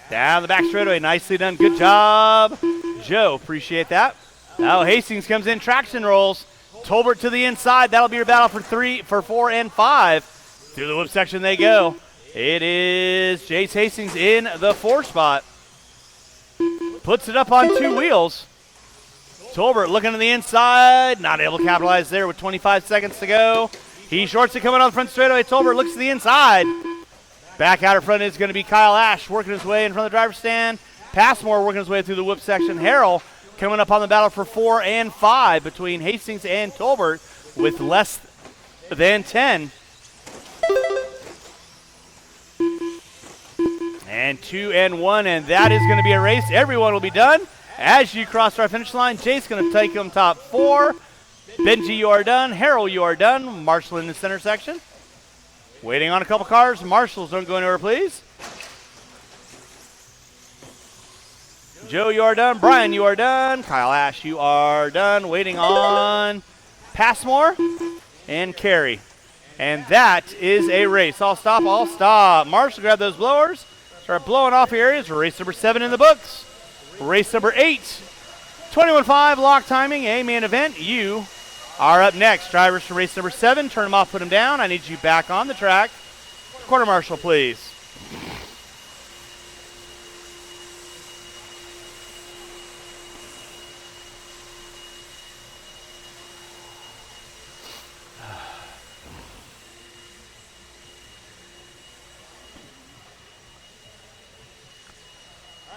Down the back straightaway, nicely done. Good job, Joe. Appreciate that. Now Hastings comes in, traction rolls. Tolbert to the inside. That'll be your battle for 4 and 5. Through the whip section they go. It is Jace Hastings in the 4 spot. Puts it up on 2 wheels. Tolbert looking to the inside. Not able to capitalize there with 25 seconds to go. He shorts it coming on the front straightaway. Tolbert looks to the inside. Back out in front is going to be Kyle Ash working his way in front of the driver's stand. Passmore working his way through the whip section. Harrell coming up on the battle for 4 and 5 between Hastings and Tolbert with less than 10. And 2 and 1, and that is going to be a race. Everyone will be done. As you cross our finish line, Jake's going to take them top 4. Benji, you are done. Harold, you are done. Marshall in the center section. Waiting on a couple cars. Marshals, don't go anywhere, please. Joe, you are done. Brian, you are done. Kyle Ash, you are done. Waiting on Passmore and Carey. And that is a race. All stop, all stop. Marshall, grab those blowers. Start blowing off your areas. Race number 7 in the books. Race number 8. 21.5 lock timing, a main event. You are up next. Drivers from race number 7, turn them off, put them down. I need you back on the track. Quarter marshal, please.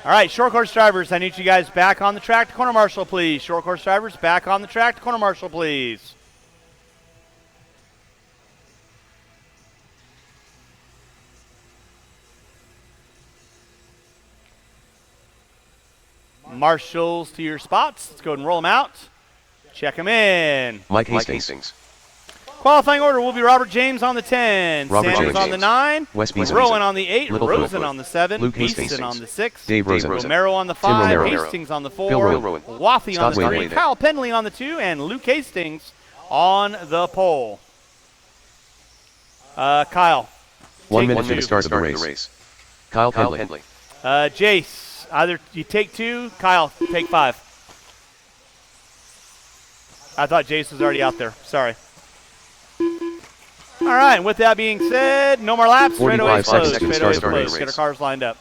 All right, short course drivers, I need you guys back on the track to corner marshal, please. Short course drivers, back on the track to corner marshal, please. Marshals to your spots. Let's go ahead and roll them out. Check them in. Mike Hastings. Qualifying order will be Robert James on the 10, Robert Sanders James. on the 9, Wes Beason. Rowan on the 8, Little Rosen Phil. on the 7, Luke Beeson Hastings. on the 6, Dave Rosen. Romero on the Tim 5, Romero. Hastings on the 4, Phil Rowan. Wathy on Scott the 3, Wayne. Kyle Penley on the 2, and Luke Hastings on the pole. Kyle. 1 take minute to two. the start of the race. Kyle Pendley. Jace, either you take 2, Kyle, take 5. I thought Jace was already out there. Sorry. All right, and with that being said, no more laps. 45 Straightaway seconds closed. to the Straightaway start of the closed. race. Get our cars lined up.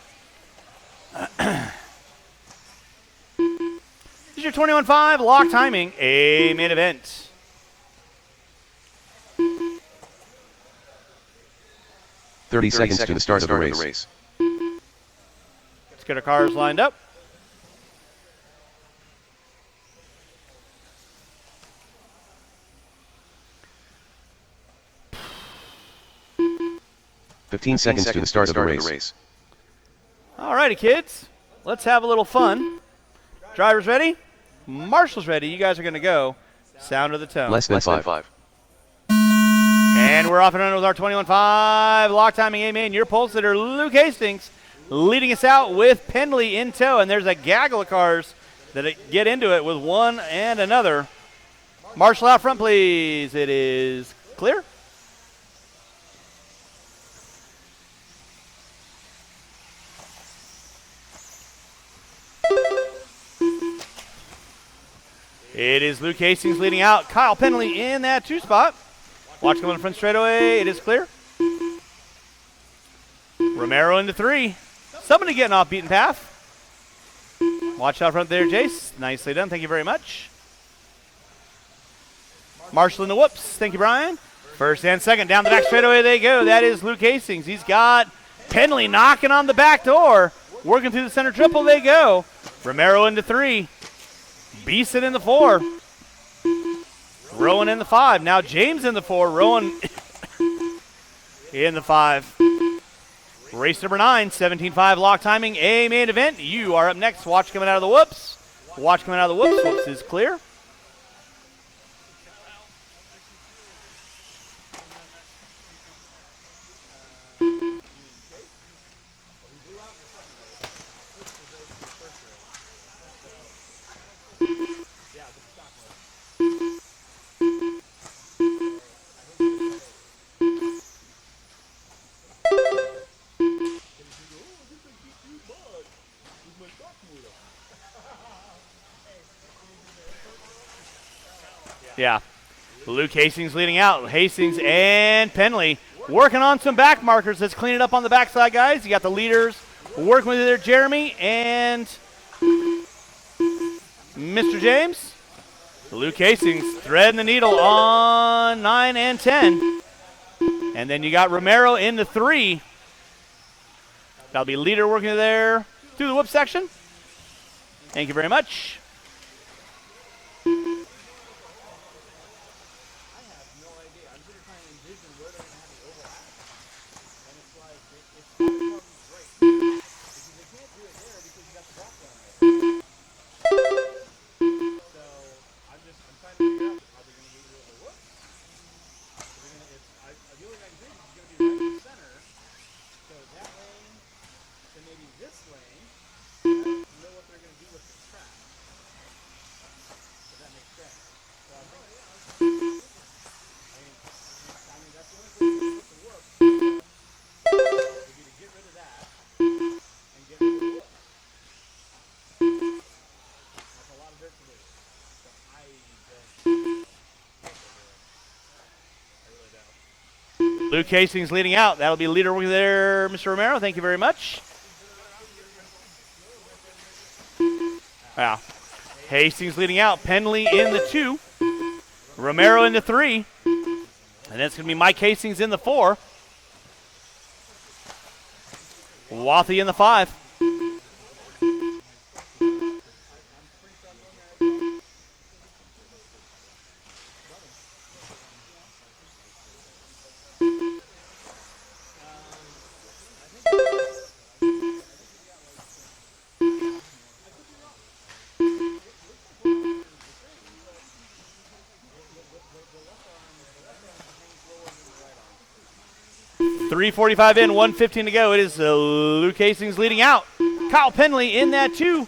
This is your 21.5 lock timing, a main event. Thirty seconds to the start of the race. Let's get our cars lined up. Fifteen seconds to the start of the race. All righty, kids. Let's have a little fun. Drivers ready? Marshals ready. You guys are going to go. Sound of the tone. Less than 5. And we're off and running with our 21.5 lock timing A-main. Your pole sitter, Luke Hastings, leading us out with Pendley in tow. And there's a gaggle of cars that get into it with one and another. Marshal out front, please. It is clear. It is Luke Hastings leading out. Kyle Penley in that 2 spot. Watch coming in front straightaway. It is clear. Romero into 3. Somebody getting off beaten path. Watch out front there, Jace. Nicely done. Thank you very much. Marshall in the whoops. Thank you, Brian. First and second. Down the back straightaway they go. That is Luke Hastings. He's got Penley knocking on the back door. Working through the center triple they go. Romero into 3. Beeson in the 4. Rowan in the 5. Now James in the 4. Rowan in the 5. Race number 9, 17.5 lock timing, a main event. You are up next. Watch coming out of the whoops. Watch coming out of the whoops. Whoops is clear. Yeah. Luke Hastings leading out. Hastings and Penley working on some back markers. Let's clean it up on the backside, guys. You got the leaders working with you there, Jeremy and Mr. James. Luke Hastings threading the needle on 9 and 10. And then you got Romero in the 3. That'll be leader working there through the whoop section. Thank you very much. Luke Hastings leading out. That'll be leader working there, Mr. Romero. Thank you very much. Wow. Hastings leading out. Penley in the 2. Romero in the 3. And that's going to be Mike Hastings in the 4. Wathy in the 5. 3:45 in, 1:15 to go. It is Luke Hastings leading out. Kyle Penley in that 2.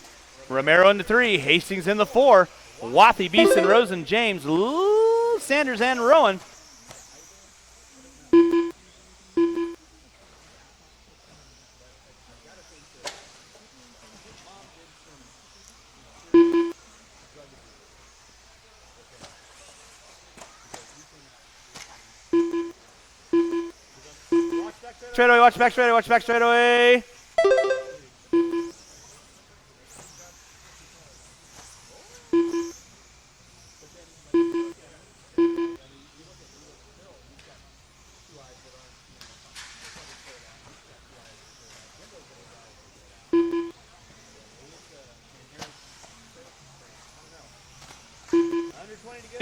Romero in the 3. Hastings in the 4. Wathy, Beeson, Rosen, James, Sanders, and Rowan. Straight away, watch back straight away, watch back straight away.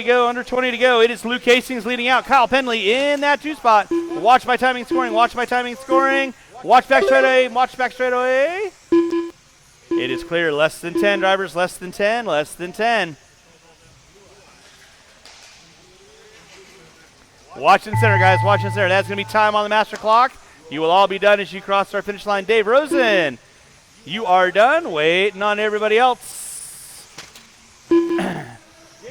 Under 20 to go. It is Luke Hastings leading out. Kyle Penley in that 2 spot. Watch my timing scoring. Watch my timing scoring. Watch back straight away. Watch back straight away. It is clear. Less than 10 drivers. Less than 10. Less than 10. Watch in center, guys. Watch in center. That's going to be time on the master clock. You will all be done as you cross our finish line. Dave Rosen, you are done. Waiting on everybody else.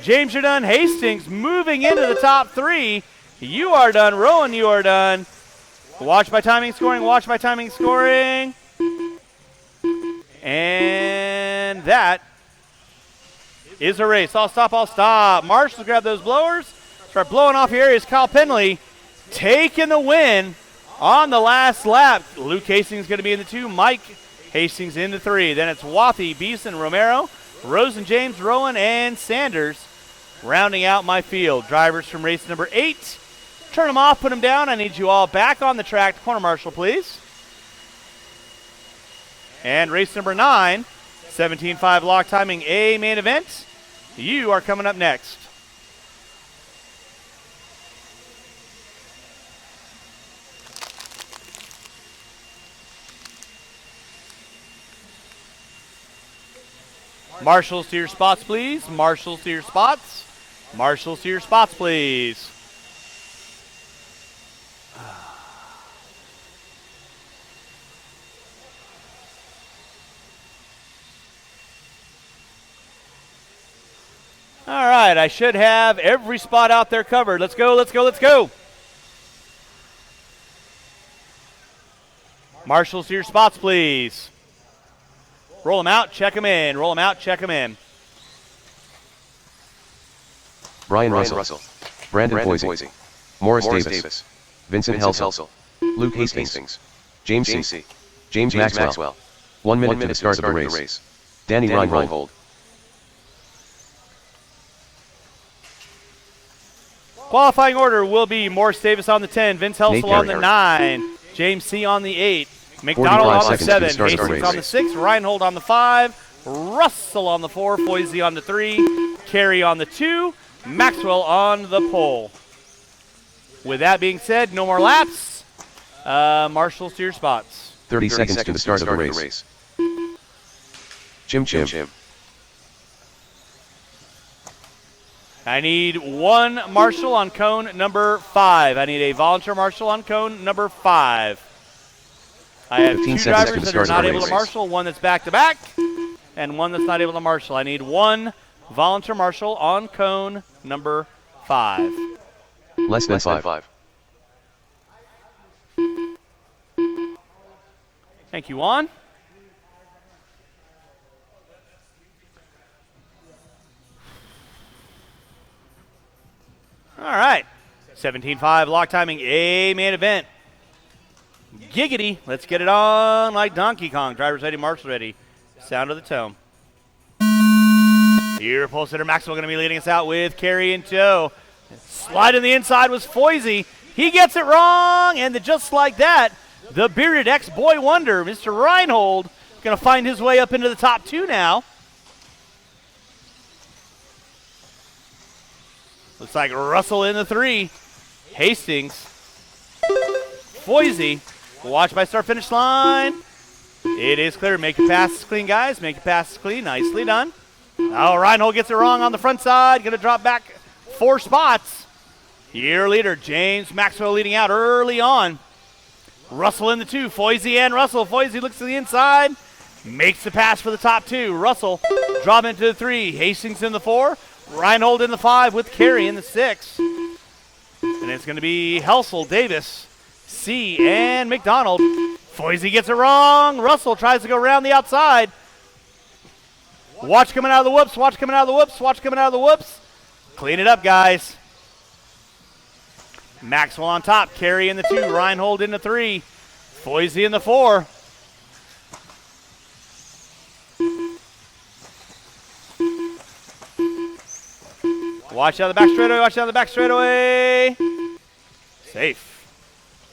James, you're done. Hastings moving into the top 3. You are done. Rowan, you are done. Watch my timing scoring. Watch my timing scoring. And that is a race. I'll stop. I'll stop. Marshall, grab those blowers. Start blowing off here is Kyle Penley taking the win on the last lap. Luke Hastings going to be in the 2. Mike Hastings in the 3. Then it's Wathy, Beeson, Romero, Rosen, James, Rowan, and Sanders. Rounding out my field. Drivers from race number 8. Turn them off, put them down. I need you all back on the track. Corner marshal, please. And race number 9, 17.5 lock timing A main event. You are coming up next. Marshals to your spots, please. Marshals to your spots. Marshals to your spots, please. All right, I should have every spot out there covered. Let's go, let's go, let's go. Marshals to your spots, please. Roll them out, check them in. Roll them out, check them in. Brian Russell. Brandon Boise. Morris Davis. Vincent Helsel. Luke Hastings. James C. James Maxwell. 1 minute to the start of the race. Danny Reinhold. Qualifying order will be Morris Davis on the 10, Vince Helsel on the 9, James C. on the 8, McDonald on the 7, Hastings on the 6, Reinhold on the 5, Russell on the 4, Foisey on the 3, Carey on the 2, Maxwell on the pole. With that being said, no more laps. Marshals to your spots. 30 seconds to the start of the race. Chim. I need 1 marshal on cone number 5. I need a volunteer marshal on cone number 5. I have 2 drivers that are not able to marshal, 1 that's back-to-back, and 1 that's not able to marshal. I need 1 volunteer marshal on cone number 5. Less than 5. Thank you, Juan. All right. 17.5 lock timing A main event. Giggity. Let's get it on like Donkey Kong. Drivers ready, marshals ready. Sound of the tone. Here, pole sitter Maxwell going to be leading us out with Carey in tow. Slide in the inside was Foisey. He gets it wrong, and just like that, the bearded ex-boy wonder, Mr. Reinhold, going to find his way up into the top 2 now. Looks like Russell in the 3. Hastings. Foisey. Watch by start finish line. It is clear. Make your passes clean, guys. Make your passes clean. Nicely done. Oh, Reinhold gets it wrong on the front side. Going to drop back 4 spots. Year leader, James Maxwell leading out early on. Russell in the 2. Foisey and Russell. Foisey looks to the inside. Makes the pass for the top 2. Russell drop into the 3. Hastings in the 4. Reinhold in the 5 with Carey in the 6. And it's going to be Helsel, Davis, C, and McDonald. Foisey gets it wrong. Russell tries to go around the outside. Watch coming out of the whoops. Watch coming out of the whoops. Watch coming out of the whoops. Clean it up, guys. Maxwell on top. Carey in the 2. Reinhold in the 3. Foisey in the 4. Watch out the back straightaway. Watch out the back straightaway. Safe.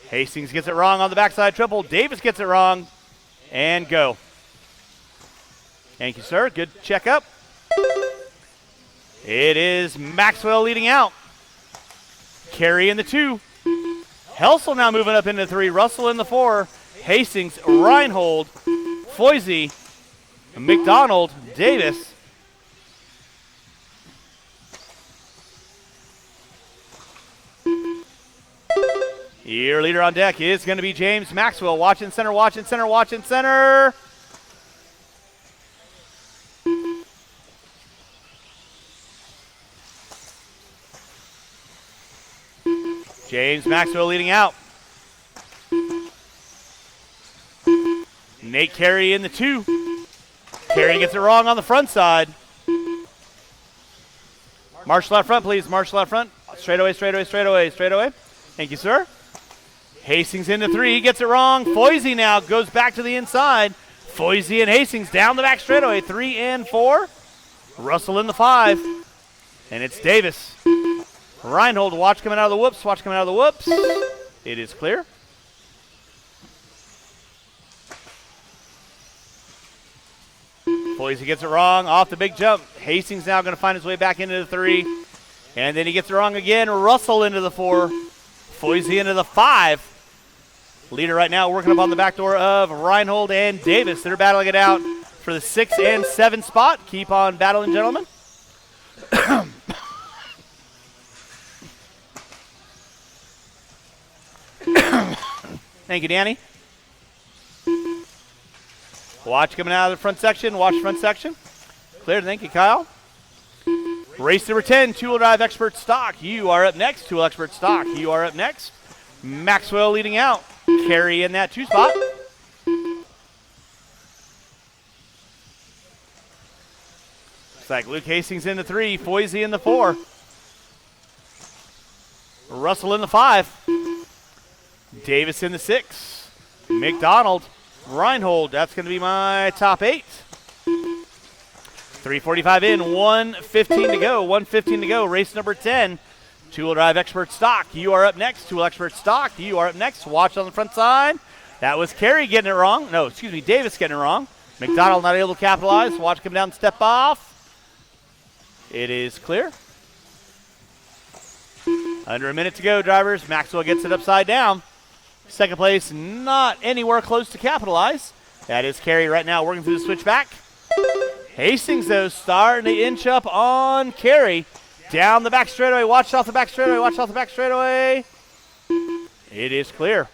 Hastings gets it wrong on the backside triple. Davis gets it wrong. And go. Thank you, sir. Good checkup. It is Maxwell leading out. Carey in the 2. Helsel now moving up into 3. Russell in the 4. Hastings, Reinhold, Foisey, McDonald, Davis. Your leader on deck is going to be James Maxwell. Watching center, watching center, watching center. James Maxwell leading out. Nate Carey in the 2. Carey gets it wrong on the front side. Marshall out front, please. Marshall out front. Straight away, straight away, straight away, straight away. Thank you, sir. Hastings into 3. He gets it wrong. Foisey now goes back to the inside. Foisey and Hastings down the back straightaway. 3 and 4. Russell in the 5. And it's Davis. Reinhold, watch coming out of the whoops. Watch coming out of the whoops. It is clear. Foisey gets it wrong off the big jump. Hastings now going to find his way back into the 3. And then he gets it wrong again. Russell into the 4. Foisey into the 5. Leader right now working up on the back door of Reinhold and Davis. They're battling it out for the 6 and 7 spot. Keep on battling, gentlemen. Thank you, Danny. Watch coming out of the front section. Watch front section. Clear. Thank you, Kyle. Race number 10, two-wheel drive expert stock. You are up next. Two-wheel expert stock. You are up next. Maxwell leading out. Carey in that 2 spot. Looks like Luke Hastings in the 3. Foisey in the 4. Russell in the 5. Davis in the 6. McDonald. Reinhold. That's going to be my top 8. 3:45 in, 1:15 to go. 1:15 to go. Race number 10. Two-wheel drive expert stock. You are up next. Two-wheel expert stock. You are up next. Watch on the front side. That was Carey getting it wrong. No, excuse me, Davis getting it wrong. McDonald not able to capitalize. Watch come down, step off. It is clear. Under a minute to go, drivers. Maxwell gets it upside down. Second place, not anywhere close to capitalize. That is Carey right now working through the switchback. Hastings, though, starting to inch up on Carey. Down the back straightaway. Watch off the back straightaway. Watch off the back straightaway. It is clear.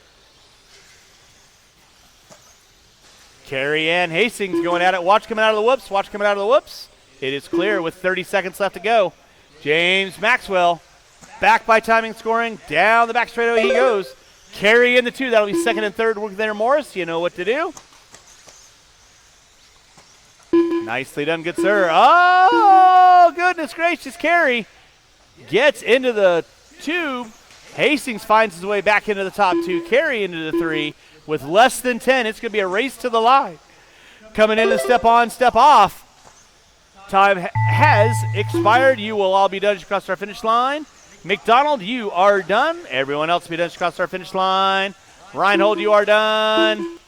Carey and Hastings going at it. Watch coming out of the whoops. Watch coming out of the whoops. It is clear with 30 seconds left to go. James Maxwell back by timing scoring. Down the back straightaway he goes. Carey in the 2. That'll be second and third working there, Morris. You know what to do. Nicely done, good sir. Oh, goodness gracious. Carey gets into the 2. Hastings finds his way back into the top 2. Carey into the 3. With less than 10, it's going to be a race to the line. Coming in and step on, step off. Time has expired. You will all be done across our finish line. McDonald, you are done. Everyone else will be done across our finish line. Reinhold, you are done.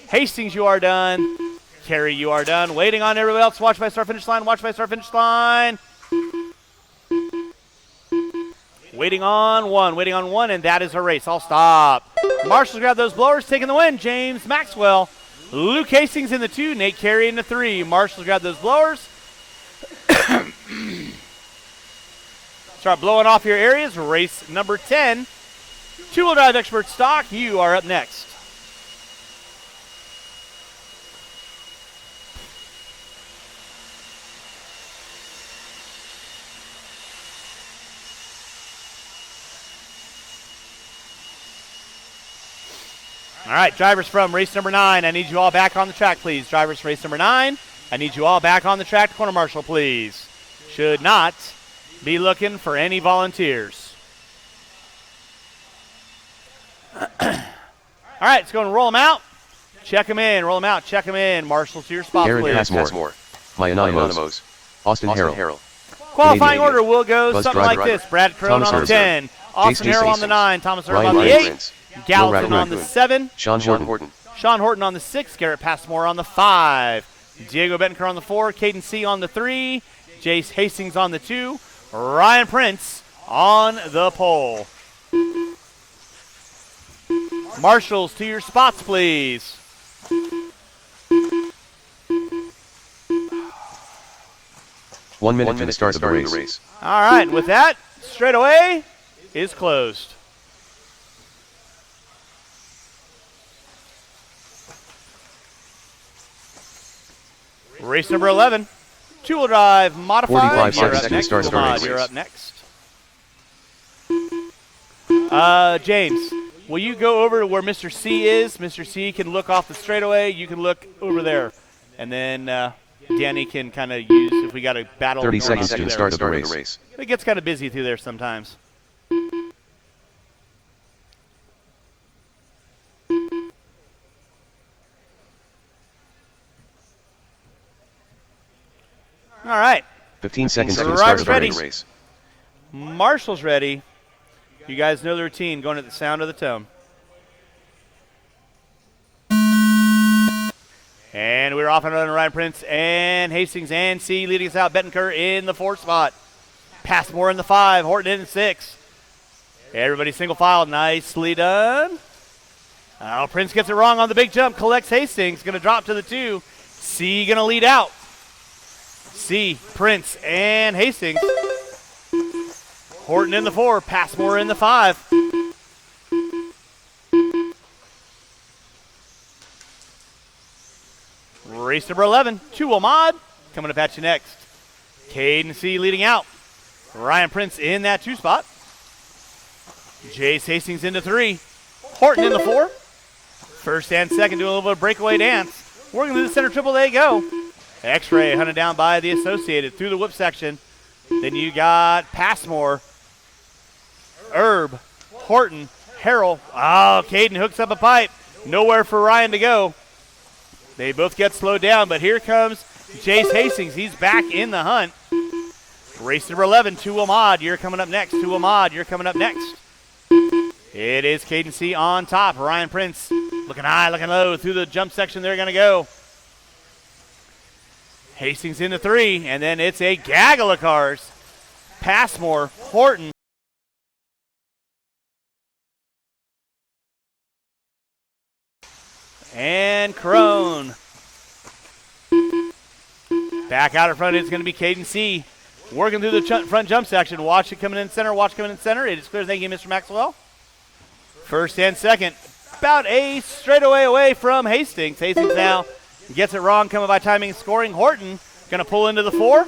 Hastings, you are done. Carey, you are done. Waiting on everyone else. Watch by start finish line. Watch by start finish line. Waiting on one. Waiting on one, and that is a race. I'll stop. Marshall's grab those blowers, taking the win. James Maxwell. Luke Hastings in the 2. Nate Carey in the 3. Marshall's grab those blowers. Start blowing off your areas. Race number 10. Two-wheel drive expert stock. You are up next. right, drivers from race number 9, I need you all back on the track, please. Drivers from race number 9, I need you all back on the track to corner marshal, please. Should not be looking for any volunteers. All right, let's go and roll them out. Check them in, roll them out, check them in. Marshals to your spot, Aaron please. Passmore. Mayanamos. Austin Harrell. Qualifying Canadian. order will go Buzz something driver. like this. Brad Crone Thomas on the Herzer. 10. Austin Jace Harrell on the Hastings. 9. Thomas Herzer Ryan on the Ryan 8. Prince. Gallatin Will on the Raccoon. 7. Sean Horton. Sean Horton on the 6. Garrett Passmore on the 5. Diego Bettenker on the 4. Caden C on the 3. Jace Hastings on the 2. Ryan Prince on the pole. Marshals to your spots, please. One minute to the start of the race. All right, with that, straightaway is closed. Race number 11, two-wheel drive modified. 45 You're seconds up to the next. start of the Lamad, race. you're up next. James, will you go over to where Mr. C is? Mr. C can look off the straightaway. You can look over there. And then Danny can kind of use, if we got a battle. 30 going on seconds to through the there. start of the race. It gets kind of busy through there sometimes. All right. 15 seconds to the Drivers start of the ready. race. Marshall's ready. You guys know the routine, going at the sound of the tone. And we're off and running. Ryan Prince and Hastings and C leading us out. Bettenker in the 4th spot. Passmore in the 5. Horton in 6. Everybody single file. Nicely done. Oh, Prince gets it wrong on the big jump. Collects Hastings. Going to drop to the 2. C going to lead out. C, Prince, and Hastings. Horton in the 4. Passmore in the 5. Race number 11, two-wheel mod, coming up at you next. Caden C leading out. Ryan Prince in that 2 spot. Jace Hastings into 3. Horton in the 4. First and second doing a little bit of breakaway dance. Working through the center triple, they go. X-Ray hunted down by the Associated through the whip section. Then you got Passmore, Herb, Horton, Harrell. Oh, Caden hooks up a pipe. Nowhere for Ryan to go. They both get slowed down, but here comes Jace Hastings. He's back in the hunt. Race number 11, two-wheel mod. You're coming up next. Two-wheel mod. You're coming up next. It is Caden C on top. Ryan Prince looking high, looking low. Through the jump section, they're going to go. Hastings into 3, and then it's a gaggle of cars. Passmore, Horton. And Crone. Back out in front, it's going to be Caden C. Working through the front jump section. Watch it coming in center, watch coming in center. It is clear. Thank you, Mr. Maxwell. First and second. About a straightaway away from Hastings. Hastings now gets it wrong, coming by timing and scoring. Horton going to pull into the 4.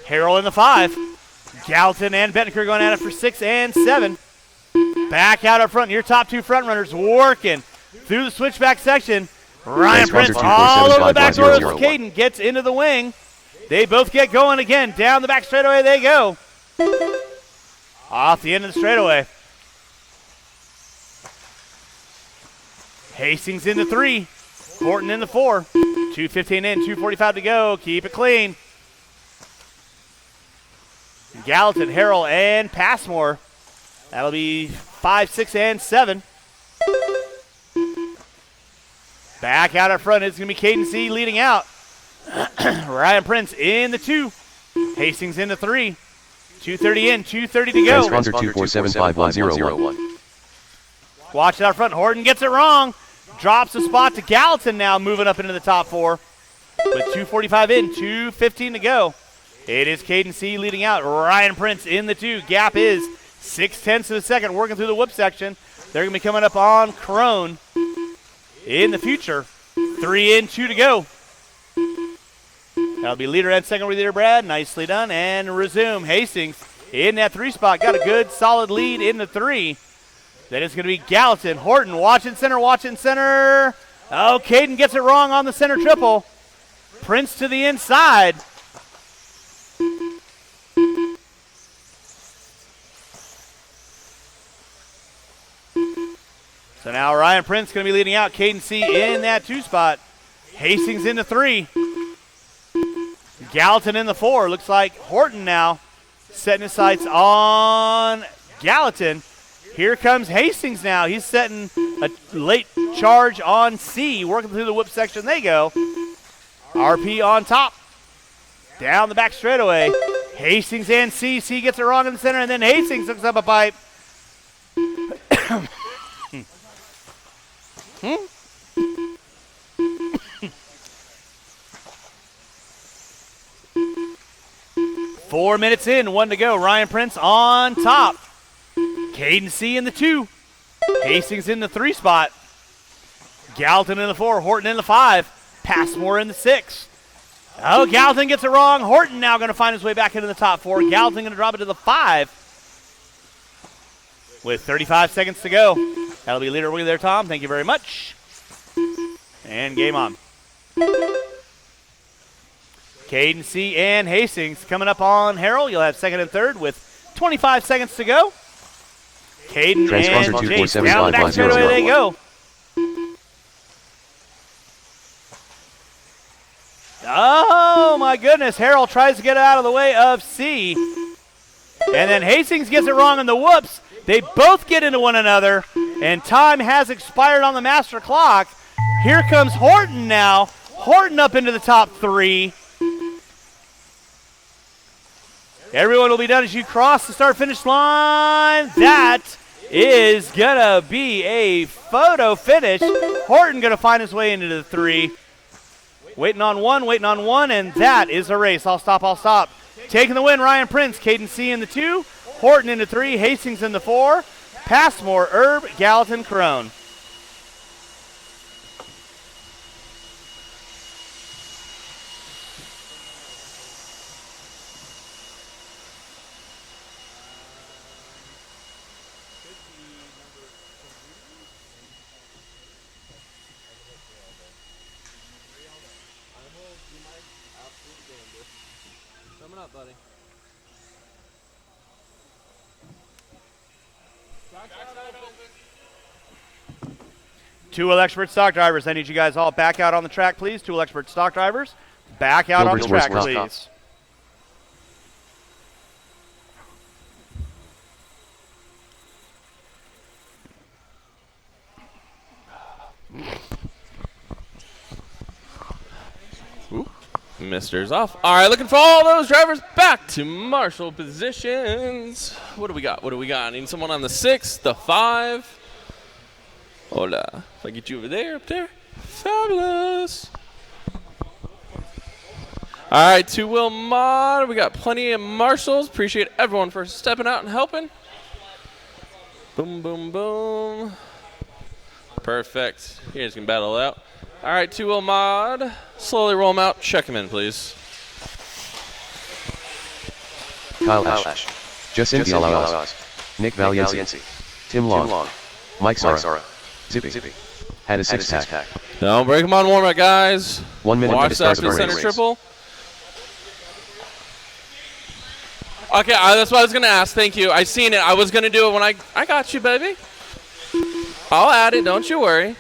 Harrell in the 5. Gallatin and Bettenker going at it for 6 and 7. Back out up front. Your top 2 front runners working through the switchback section. Ryan Prince all over the back door as Caden gets into the wing. They both get going again. Down the back straightaway they go. Off the end of the straightaway. Hastings into 3. Horton in the 4. 2:15 in, 2:45 to go. Keep it clean. Gallatin, Harrell, and Passmore. That'll be 5, 6, and 7. Back out up front, it's going to be Caden C leading out. Ryan Prince in the 2. Hastings in the 3. 2:30 in, 2:30 to go. Transponder 2475101. Watch it out front. Horton gets it wrong. Drops the spot to Gallatin now, moving up into the top 4. With 2:45 in, 2:15 to go. It is Caden C leading out. Ryan Prince in the 2. Gap is 0.6 of a second, working through the whip section. They're going to be coming up on Crone in the future. 3 in, 2 to go. That'll be leader and second leader Brad. Nicely done. And resume. Hastings in that 3 spot. Got a good solid lead in the 3. Then it's going to be Gallatin. Horton watching center, watching center. Oh, Caden gets it wrong on the center triple. Prince to the inside. So now Ryan Prince going to be leading out. Caden C in that 2 spot. Hastings in the 3. Gallatin in the 4. Looks like Horton now setting his sights on Gallatin. Here comes Hastings now. He's setting a late charge on C. Working through the whip section they go. RP on top. Down the back straightaway. Hastings and C. C gets it wrong in the center, and then Hastings hooks up a pipe. 4 minutes in, 1 to go. Ryan Prince on top. Caden C in the 2. Hastings in the 3 spot. Gallatin in the 4. Horton in the 5. Passmore in the 6. Oh, Gallatin gets it wrong. Horton now going to find his way back into the top 4. Gallatin going to drop it to the 5. With 35 seconds to go. That'll be leader with there, Tom. Thank you very much. And game on. Caden C and Hastings coming up on Harrell. You'll have second and third with 25 seconds to go. Caden and Chase down the back straightaway they go. Oh my goodness, Harrell tries to get out of the way of C. And then Hastings gets it wrong in the whoops. They both get into one another, and time has expired on the master clock. Here comes Horton now. Horton up into the top 3. Everyone will be done as you cross the start-finish line. That is going to be a photo finish. Horton going to find his way into the 3. Waiting on one, and that is a race. I'll stop. Taking the win, Ryan Prince. Caden C in the 2. Horton in the 3. Hastings in the 4. Passmore, Herb, Gallatin, Crone. Coming up, buddy. Two expert stock drivers. I need you guys all back out on the track, please. Two expert stock drivers. Back out on the track, please. Mister's off. All right, looking for all those drivers back to marshal positions. What do we got? I need someone on the 6, the 5. Hola. If I get you over there, up there. Fabulous. All right, two-wheel mod. We got plenty of marshals. Appreciate everyone for stepping out and helping. Boom, boom, boom. Perfect. You guys can battle it out. All right, two-wheel mod. Slowly roll them out. Check them in, please. Kyle Ash. Jacinti Alawas. Nick Valiency. Tim Long. Mike Sara. Zippy. Had a 6-pack. Don't break them on warm-up, guys. 1 minute Watch to that start for the the center race. triple. Okay, that's what I was going to ask. Thank you. I seen it. I was going to do it when I got you, baby. I'll add it. Don't you worry.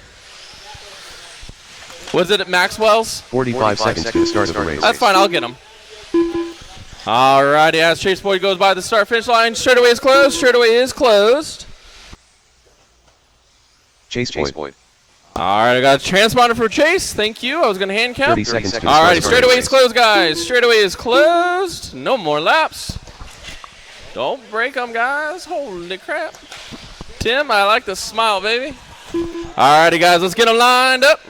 Was it at Maxwell's? 45 seconds to the start of the race. That's fine. I'll get him. All righty. As Chase Boyd goes by the start-finish line, straightaway is closed. Chase Boyd. All right, I got a transponder for Chase. Thank you. I was going to hand count. 30 seconds to the All start righty, of the straightaway race. is closed, guys. Straightaway is closed. No more laps. Don't break them, guys. Holy crap. Tim, I like the smile, baby. All righty, guys, let's get them lined up.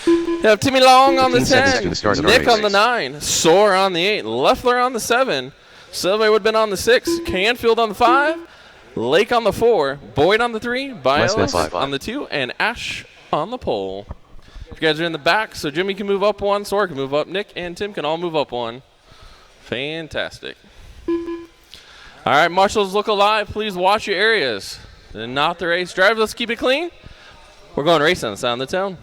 We have Timmy Long on the 15 seconds to the 10, start of the Nick race. on the 9, Soar on the 8, Leffler on the 7, Silvey would have been on the 6, Canfield on the 5, Lake on the 4, Boyd on the 3, Bailes five. on the 2, and Ash on the pole. If you guys are in the back, so Jimmy can move up 1, Soar can move up, Nick and Tim can all move up 1. Fantastic. All right, marshals, look alive. Please watch your areas. not the race. Drivers, let's keep it clean. We're going racing on the sound of the tone.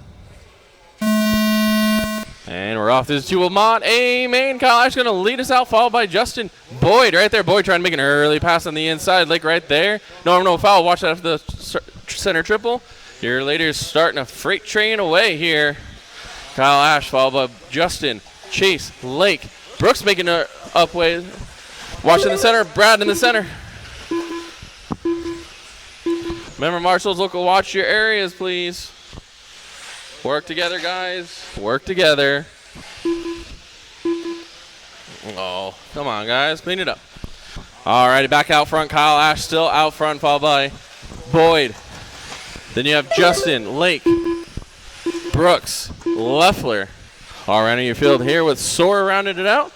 And we're off to the 2 of Mont. Amen. Kyle Ash going to lead us out, followed by Justin Boyd right there. Boyd trying to make an early pass on the inside. Lake right there. No foul. Watch that after the center triple. Your leader's starting a freight train away here. Kyle Ash followed by Justin, Chase, Lake. Brooks making an upway. Watching the center. Brad in the center. Remember, marshals, look, watch your areas, please. Work together, guys. Work together. Oh, come on, guys. Clean it up. All righty, back out front. Kyle Ash still out front, followed by Boyd. Then you have Justin, Lake, Brooks, Leffler. All right, in your field here with Sora rounding it out.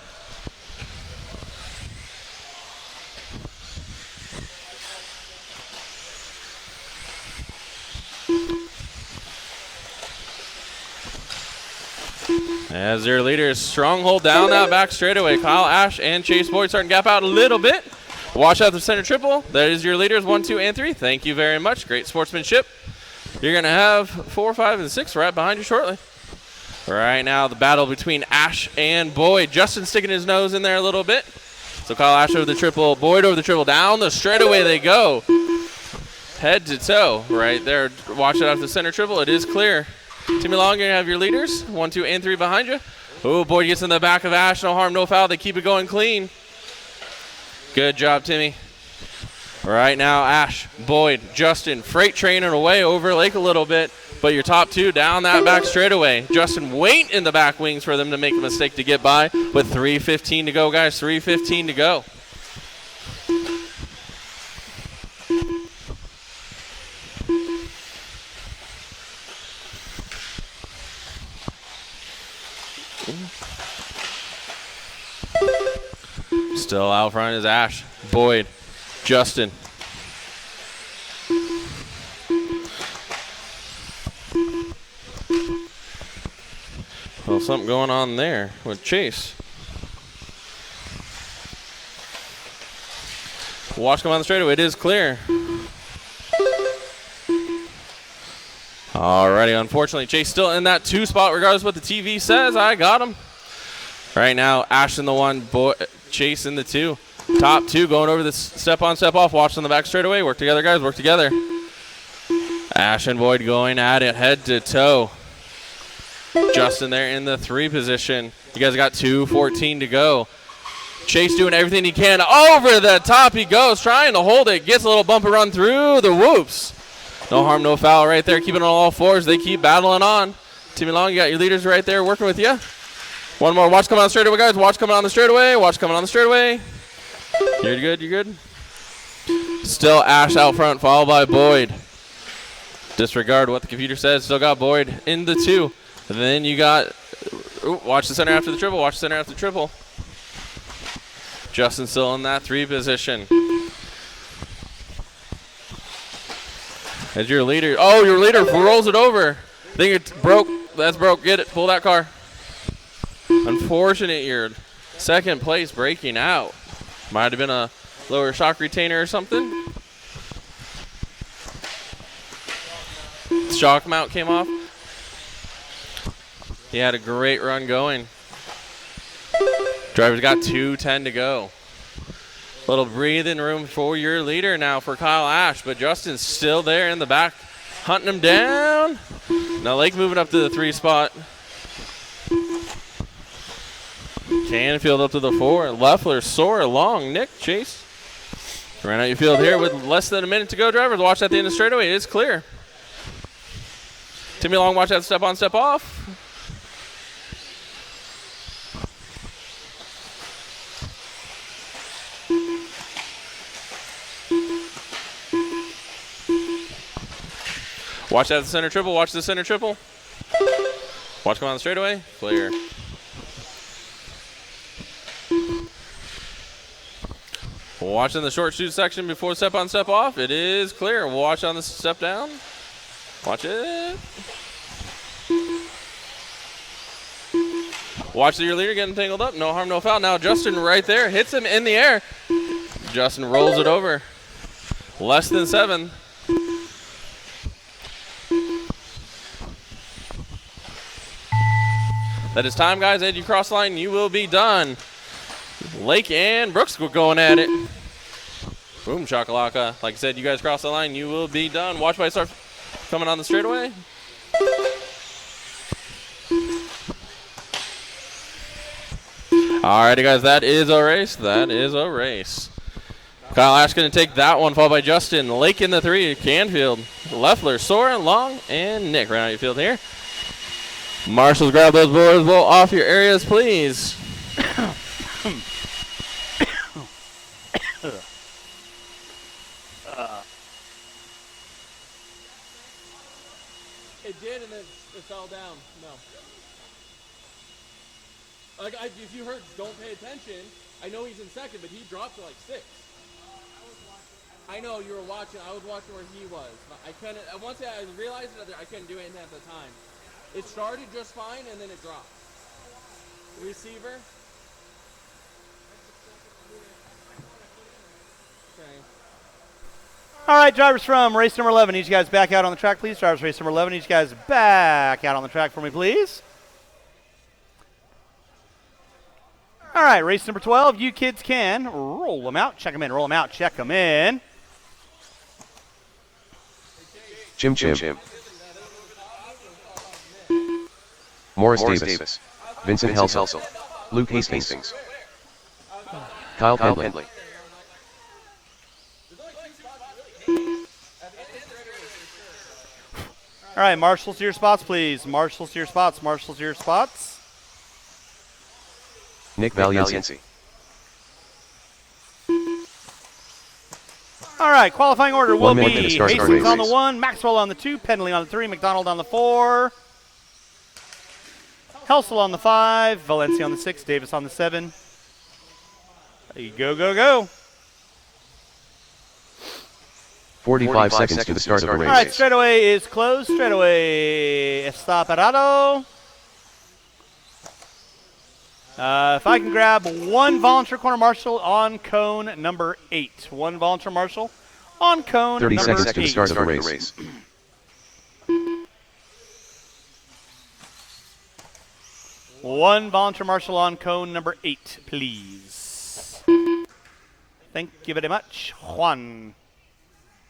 As their leaders stronghold down that back straightaway. Kyle Ash and Chase Boyd starting to gap out a little bit. Watch out the center triple. That is your leaders, 1, 2, and 3. Thank you very much. Great sportsmanship. You're going to have 4, 5, and 6 right behind you shortly. Right now, the battle between Ash and Boyd. Justin sticking his nose in there a little bit. So Kyle Ash over the triple, Boyd over the triple. Down the straightaway they go. Head to toe right there. Watch it off the center triple. It is clear. Timmy Long, you're going to have your leaders, 1, 2, and 3 behind you. Oh, Boyd gets in the back of Ash. No harm, no foul. They keep it going clean. Good job, Timmy. Right now, Ash, Boyd, Justin, freight training away over Lake a little bit, but your top 2 down that back straightaway. Justin wait in the back wings for them to make a mistake to get by with 3:15 to go, guys. 3:15 to go. Still out front is Ash, Boyd, Justin. Well, something going on there with Chase. Watch come on the straightaway. It is clear. Alrighty, unfortunately, Chase still in that 2 spot regardless of what the TV says. I got him. Right now, Ash in the 1, Chase in the 2. Top 2 going over the step on, step off. Watch on the back straightaway. Work together, guys. Work together. Ash and Boyd going at it head to toe. Justin there in the 3 position. You guys got 2:14 to go. Chase doing everything he can. Over the top he goes, trying to hold it. Gets a little bumper run through the whoops. No harm, no foul right there. Keeping on all 4s. They keep battling on. Timmy Long, you got your leaders right there working with you. One more. Watch coming on the straightaway, guys. Watch coming on the straightaway. Watch coming on the straightaway. You're good. You're good. Still Ash out front, followed by Boyd. Disregard what the computer says. Still got Boyd in the 2. And then you got, watch the center after the triple. Watch the center after the triple. Justin still in that 3 position. As your leader, oh, your leader rolls it over. I think it's broke. That's broke. Get it. Pull that car. Unfortunate, your second place breaking out. Might have been a lower shock retainer or something. Shock mount came off. He had a great run going. Driver's got 2:10 to go. Little breathing room for your leader now for Kyle Ash, but Justin's still there in the back, hunting him down. Now Lake moving up to the 3 spot. Canfield up to the 4. Leffler, Sora, Long, Nick, Chase. Ran out your field here with less than a minute to go, drivers. Watch at the end of the straightaway. It is clear. Timmy Long, watch that step on, step off. Watch that center triple. Watch the center triple. Watch come on the straightaway. Clear. Watching the short shoot section before step on, step off. It is clear. Watch on the step down. Watch it. Watch your leader getting tangled up. No harm, no foul. Now Justin right there hits him in the air. Justin rolls it over. Less than 7. That is time, guys. As you cross the line, you will be done. Lake and Brooks were going at it. Boom, shakalaka. Like I said, you guys cross the line, you will be done. Watch by start coming on the straightaway. Alrighty, guys, that is a race. That is a race. Kyle Ash going to take that one, followed by Justin. Lake in the 3, Canfield, Leffler, Soren, Long, and Nick right out your field here. Marshals, grab those boards off your areas, please. It did, and then it fell down. No. Like, if you heard, don't pay attention. I know he's in second, but he dropped to like 6. I know you were watching. I was watching where he was. But I couldn't. Once I realized it, I couldn't do anything at the time. It started just fine, and then it dropped. Receiver. Okay. All right, drivers from race number 11. Each guys back out on the track, please. Drivers race number 11. Each guys back out on the track for me, please. All right, race number 12. You kids can roll them out, check them in, roll them out, check them in. Jim. Morris Davis. Vincent Helsel. Luke Hastings. Kyle Pendley. All right, marshals to your spots, please. Marshals to your spots. Marshals to your spots. Nick Valiency. All right, qualifying order will 1 be minute to start Hastings on the race. 1, Maxwell on the 2, Pendley on the 3, McDonald on the 4, Helsel on the 5, Valencia on the 6, Davis on the 7. Go. 45 seconds to the start of the All right, race. straightaway is closed. Straightaway está parado. If I can grab one volunteer corner marshal on cone number 8. One volunteer marshal on cone 30 number seconds 8. to the start of the race. One volunteer marshal on cone number 8, please. Thank you very much, Juan.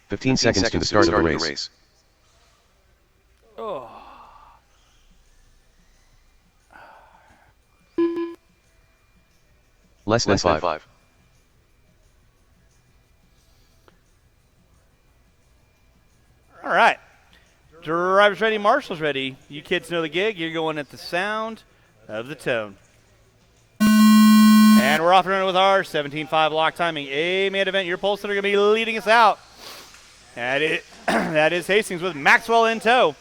15 seconds to the start of the race. Less than 5. All right. Drivers ready, marshals ready. You kids know the gig. You're going at the sound of the tone. And we're off and running with our 17.5 lock timing A-main event. Your pole sitter going to be leading us out. That is Hastings with Maxwell in tow.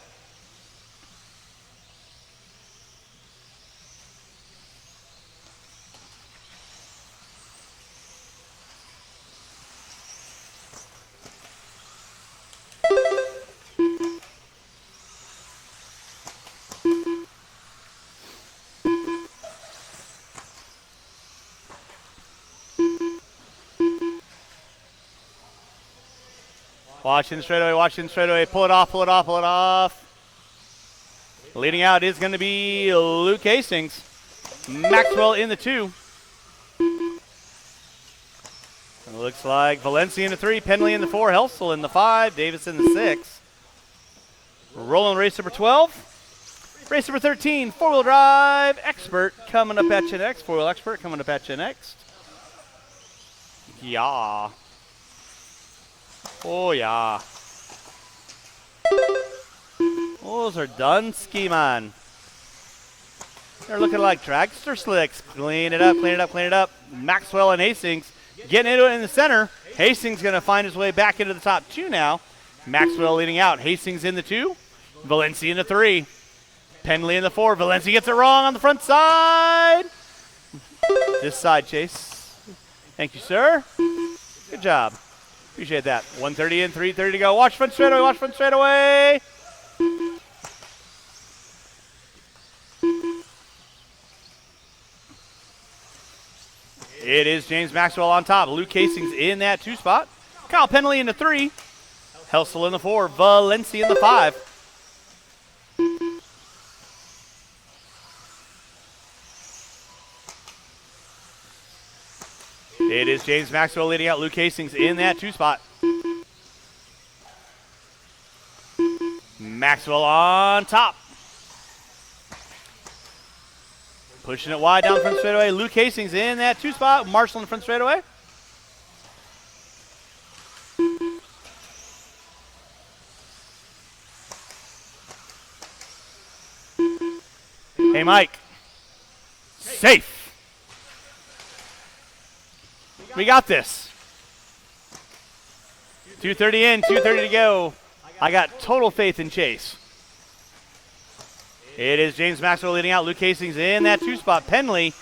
Watching the straightaway, pull it off. Leading out is going to be Luke Hastings. Maxwell in the 2. It looks like Valencia in the 3, Pendley in the 4, Helsel in the 5, Davis in the 6. Rolling race number 12. Race number 13, 4-wheel drive expert coming up at you next. 4-wheel expert coming up at you next. Yeah. Oh, yeah. Those are Dunsky, man. They're looking like dragster slicks. Clean it up. Maxwell and Hastings getting into it in the center. Hastings going to find his way back into the top 2 now. Maxwell leading out. Hastings in the 2. Valencia in the 3. Pendley in the 4. Valencia gets it wrong on the front side. This side, Chase. Thank you, sir. Good job. Appreciate that. 130 in, 330 to go. Watch front straightaway. It is James Maxwell on top. Luke Hastings in that 2 spot. Kyle Pendley in the 3. Helsel in the 4. Valencia in the 5. It is James Maxwell leading out Luke Hastings in that 2 spot. Maxwell on top. Pushing it wide down the front straightaway. Luke Hastings in that 2 spot. Marshall in the front straightaway. Hey, Mike. Safe. We got this. 2:30 in, 2:30 to go. I got total faith in Chase. It is James Maxwell leading out Luke Hastings in that 2 spot. Penley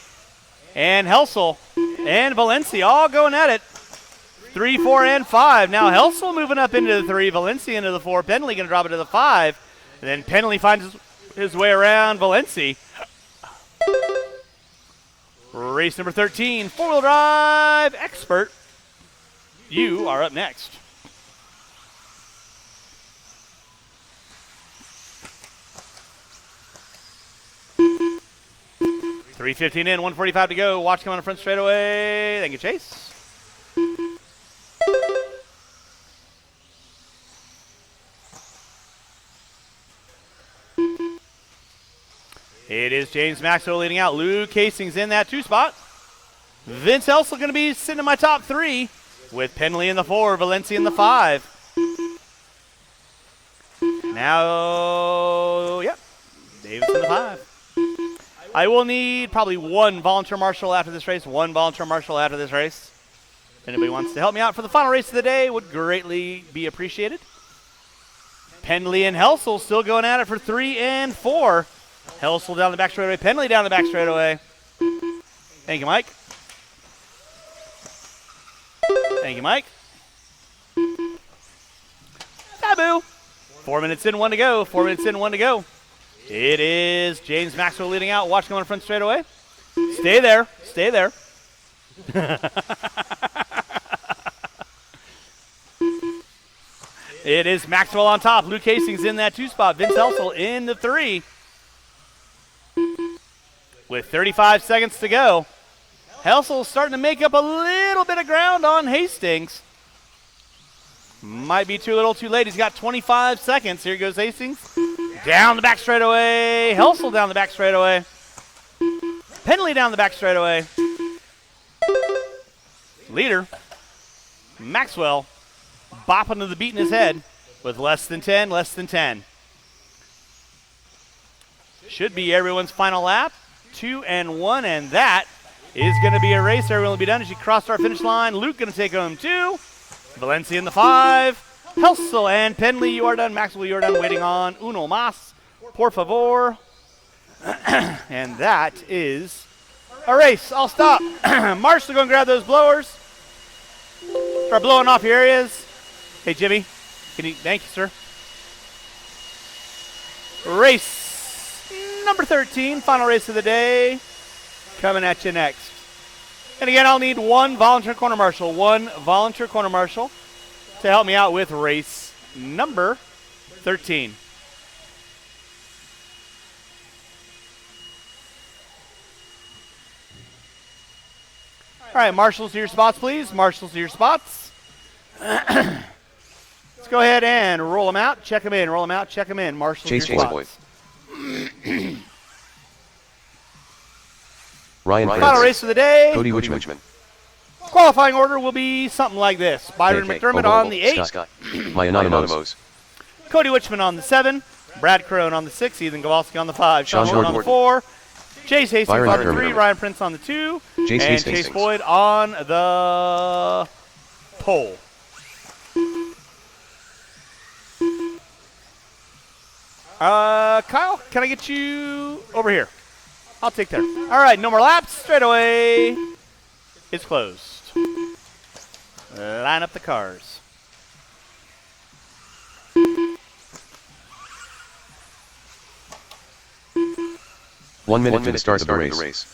and Helsel and Valencia all going at it. 3, 4, and 5. Now Helsel moving up into the 3, Valencia into the 4. Penley going to drop it to the 5. And then Penley finds his way around Valencia. Race number 13, 4-wheel drive expert. You are up next. .315 in, 1:45 to go. Watch come on the front straightaway. Thank you, Chase. It is James Maxwell leading out. Luke Hastings in that 2 spot. Vince Helsel going to be sitting in my top 3 with Penley in the 4, Valencia in the 5. Now, yep, Davis in the 5. I will need probably 1 volunteer marshal after this race. 1 volunteer marshal after this race. If anybody wants to help me out for the final race of the day, would greatly be appreciated. Penley and Helsel still going at it for 3 and 4. Helsel down the back straightaway. Penley down the back straightaway. Thank you, Mike. Thank you, Mike. Taboo. 4 minutes in, 1 to go. 4 minutes in, 1 to go. It is James Maxwell leading out. Watch him on the front straightaway. Stay there. Stay there. It is Maxwell on top. Luke Hastings in that 2 spot. Vince Helsel in the 3. With 35 seconds to go. Helsel starting to make up a little bit of ground on Hastings. Might be too little too late. He's got 25 seconds. Here goes Hastings. Down the back straightaway. Helsel down the back straightaway. Penley down the back straightaway. Leader, Maxwell, bopping to the beat in his head with less than 10, less than 10. Should be everyone's final lap. 2 and 1, and that is going to be a race. Everyone will be done as you cross our finish line. Luke going to take home 2. Valencia in the 5. Helsel and Penley, you are done. Maxwell, you are done. Waiting on uno más, por favor. And that is a race. I'll stop. Marshall, go and grab those blowers. Start blowing off your areas. Hey, Jimmy. Thank you, sir. Race number 13, final race of the day, coming at you next. And again, I'll need 1 volunteer corner marshal, 1 volunteer corner marshal to help me out with race number 13. All right, marshals to your spots, please. Marshals to your spots. Let's go ahead and roll them out, check them in, roll them out, check them in. Marshals to your spots. Ryan Final Prince. race of the day. Cody Wichman. Qualifying order will be something like this. Byron McDermott on the 8. Scott. Mayanonymous. Cody Wichman on the 7. Brad Crone on the 6. Ethan Kowalski on the 5. Sean Jordan on the 4. Chase Hastings Byron on the McDermott. 3. Ryan Prince on the 2. Chase and Hastings. Chase Boyd on the pole. Kyle, can I get you over here? I'll take there. All right, no more laps. Straight away. It's closed. Line up the cars. One minute to the start of the race.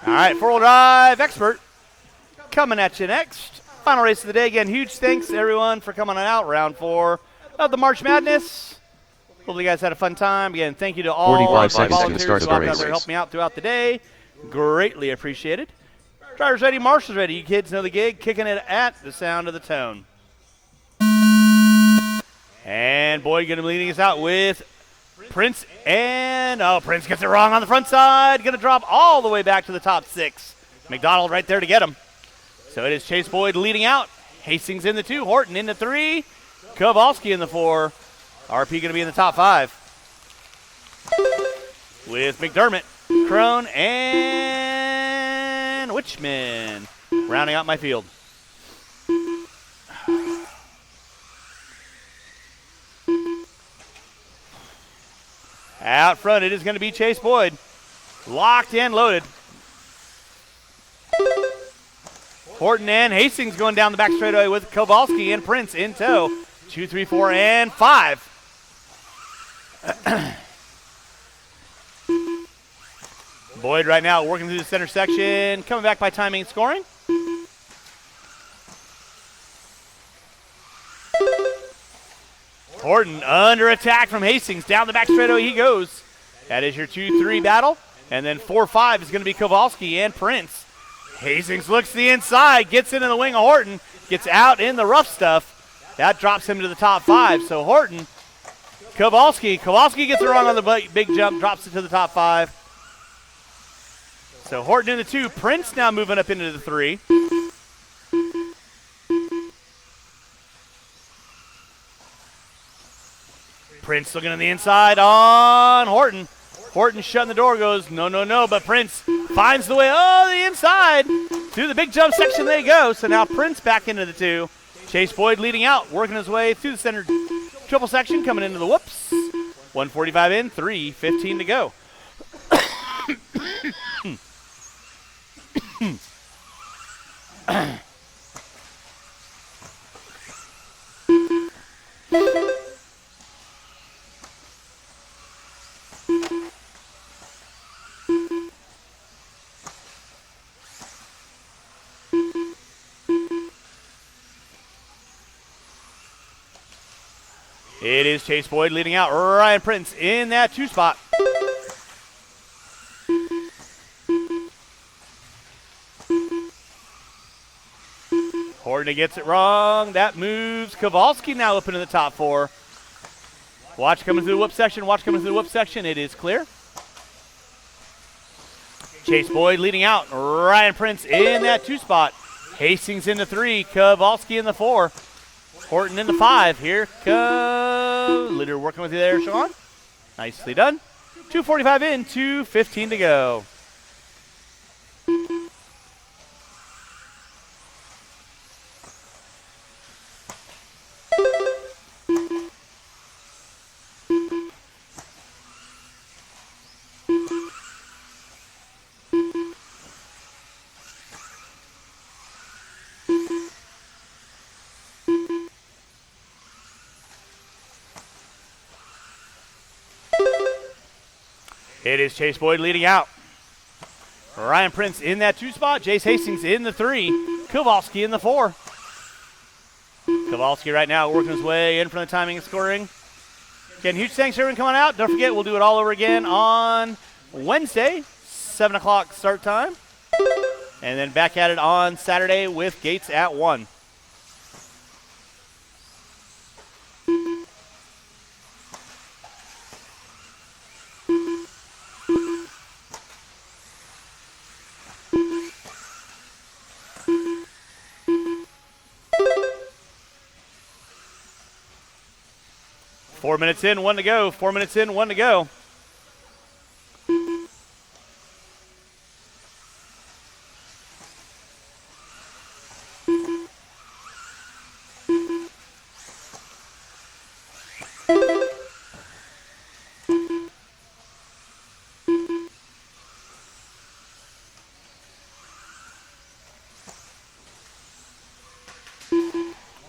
All right, 4-wheel drive expert coming at you next. Final race of the day. Again, huge thanks everyone for coming on out. Round 4 of the March Madness. Hopefully you guys had a fun time. Again, thank you to all 45 my seconds to the volunteers start who of the out race. there helped me out throughout the day. Greatly appreciated. Driver's ready, marshal's ready. You kids know the gig. Kicking it at the sound of the tone. And Boyd going to be leading us out with Prince. And, Prince gets it wrong on the front side. Going to drop all the way back to the top 6. McDonald right there to get him. So it is Chase Boyd leading out. Hastings in the 2. Horton in the 3. Kowalski in the 4. RP going to be in the top 5. With McDermott, Crone, and Witchman rounding out my field. Out front, it is going to be Chase Boyd. Locked and loaded. Horton and Hastings going down the back straightaway with Kowalski and Prince in tow. 2, 3, 4, and 5. Boyd right now working through the center section, coming back by timing and scoring. Horton under attack from Hastings. Down the back straightaway he goes. That is your 2-3 battle. And then 4-5 is going to be Kowalski and Prince. Hastings looks to the inside, gets into the wing of Horton, gets out in the rough stuff. That drops him to the top 5. So Horton, Kowalski gets it wrong on the big jump, drops it to the top 5. So Horton in the 2. Prince now moving up into the 3. Prince looking on the inside on Horton. Horton shutting the door, goes, no, no, no, but Prince finds the way, the inside. Through the big jump section they go. So now Prince back into the 2. Chase Boyd leading out, working his way through the center triple section, coming into the whoops. 145 in, 3:15 to go. It is Chase Boyd leading out. Ryan Prince in that 2 spot. Horton gets it wrong. That moves Kowalski now up into the top 4. Watch coming through the whoop section. Watch coming through the whoop section. It is clear. Chase Boyd leading out. Ryan Prince in that 2 spot. Hastings in the 3. Kowalski in the 4. Horton in the 5. Here comes Litter working with you there, Sean. Nicely done. 2:45 in, 2:15 to go. It is Chase Boyd leading out. Ryan Prince in that 2 spot. Jace Hastings in the 3. Kowalski in the 4. Kowalski right now working his way in from the timing and scoring. Again, huge thanks to everyone coming out. Don't forget, we'll do it all over again on Wednesday, 7 o'clock start time. And then back at it on Saturday with gates at 1. Four minutes in, 1 to go. 4 minutes in, 1 to go.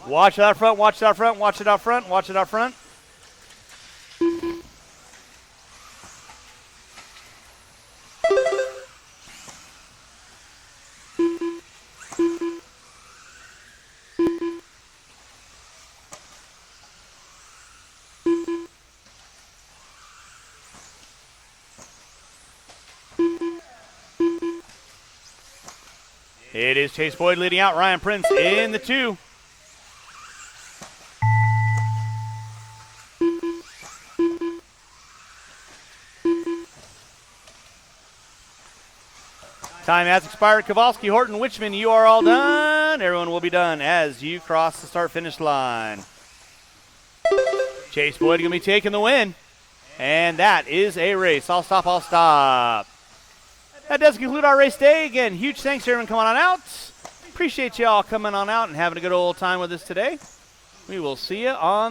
Watch it out front, watch it out front, watch it out front, watch it out front. It is Chase Boyd leading out Ryan Prince in the 2. Time has expired. Kowalski, Horton, Witchman, you are all done. Everyone will be done as you cross the start-finish line. Chase Boyd going to be taking the win. And that is a race. I'll stop, I'll stop. That does conclude our race day. Again, huge thanks to everyone coming on out. Appreciate you all coming on out and having a good old time with us today. We will see you on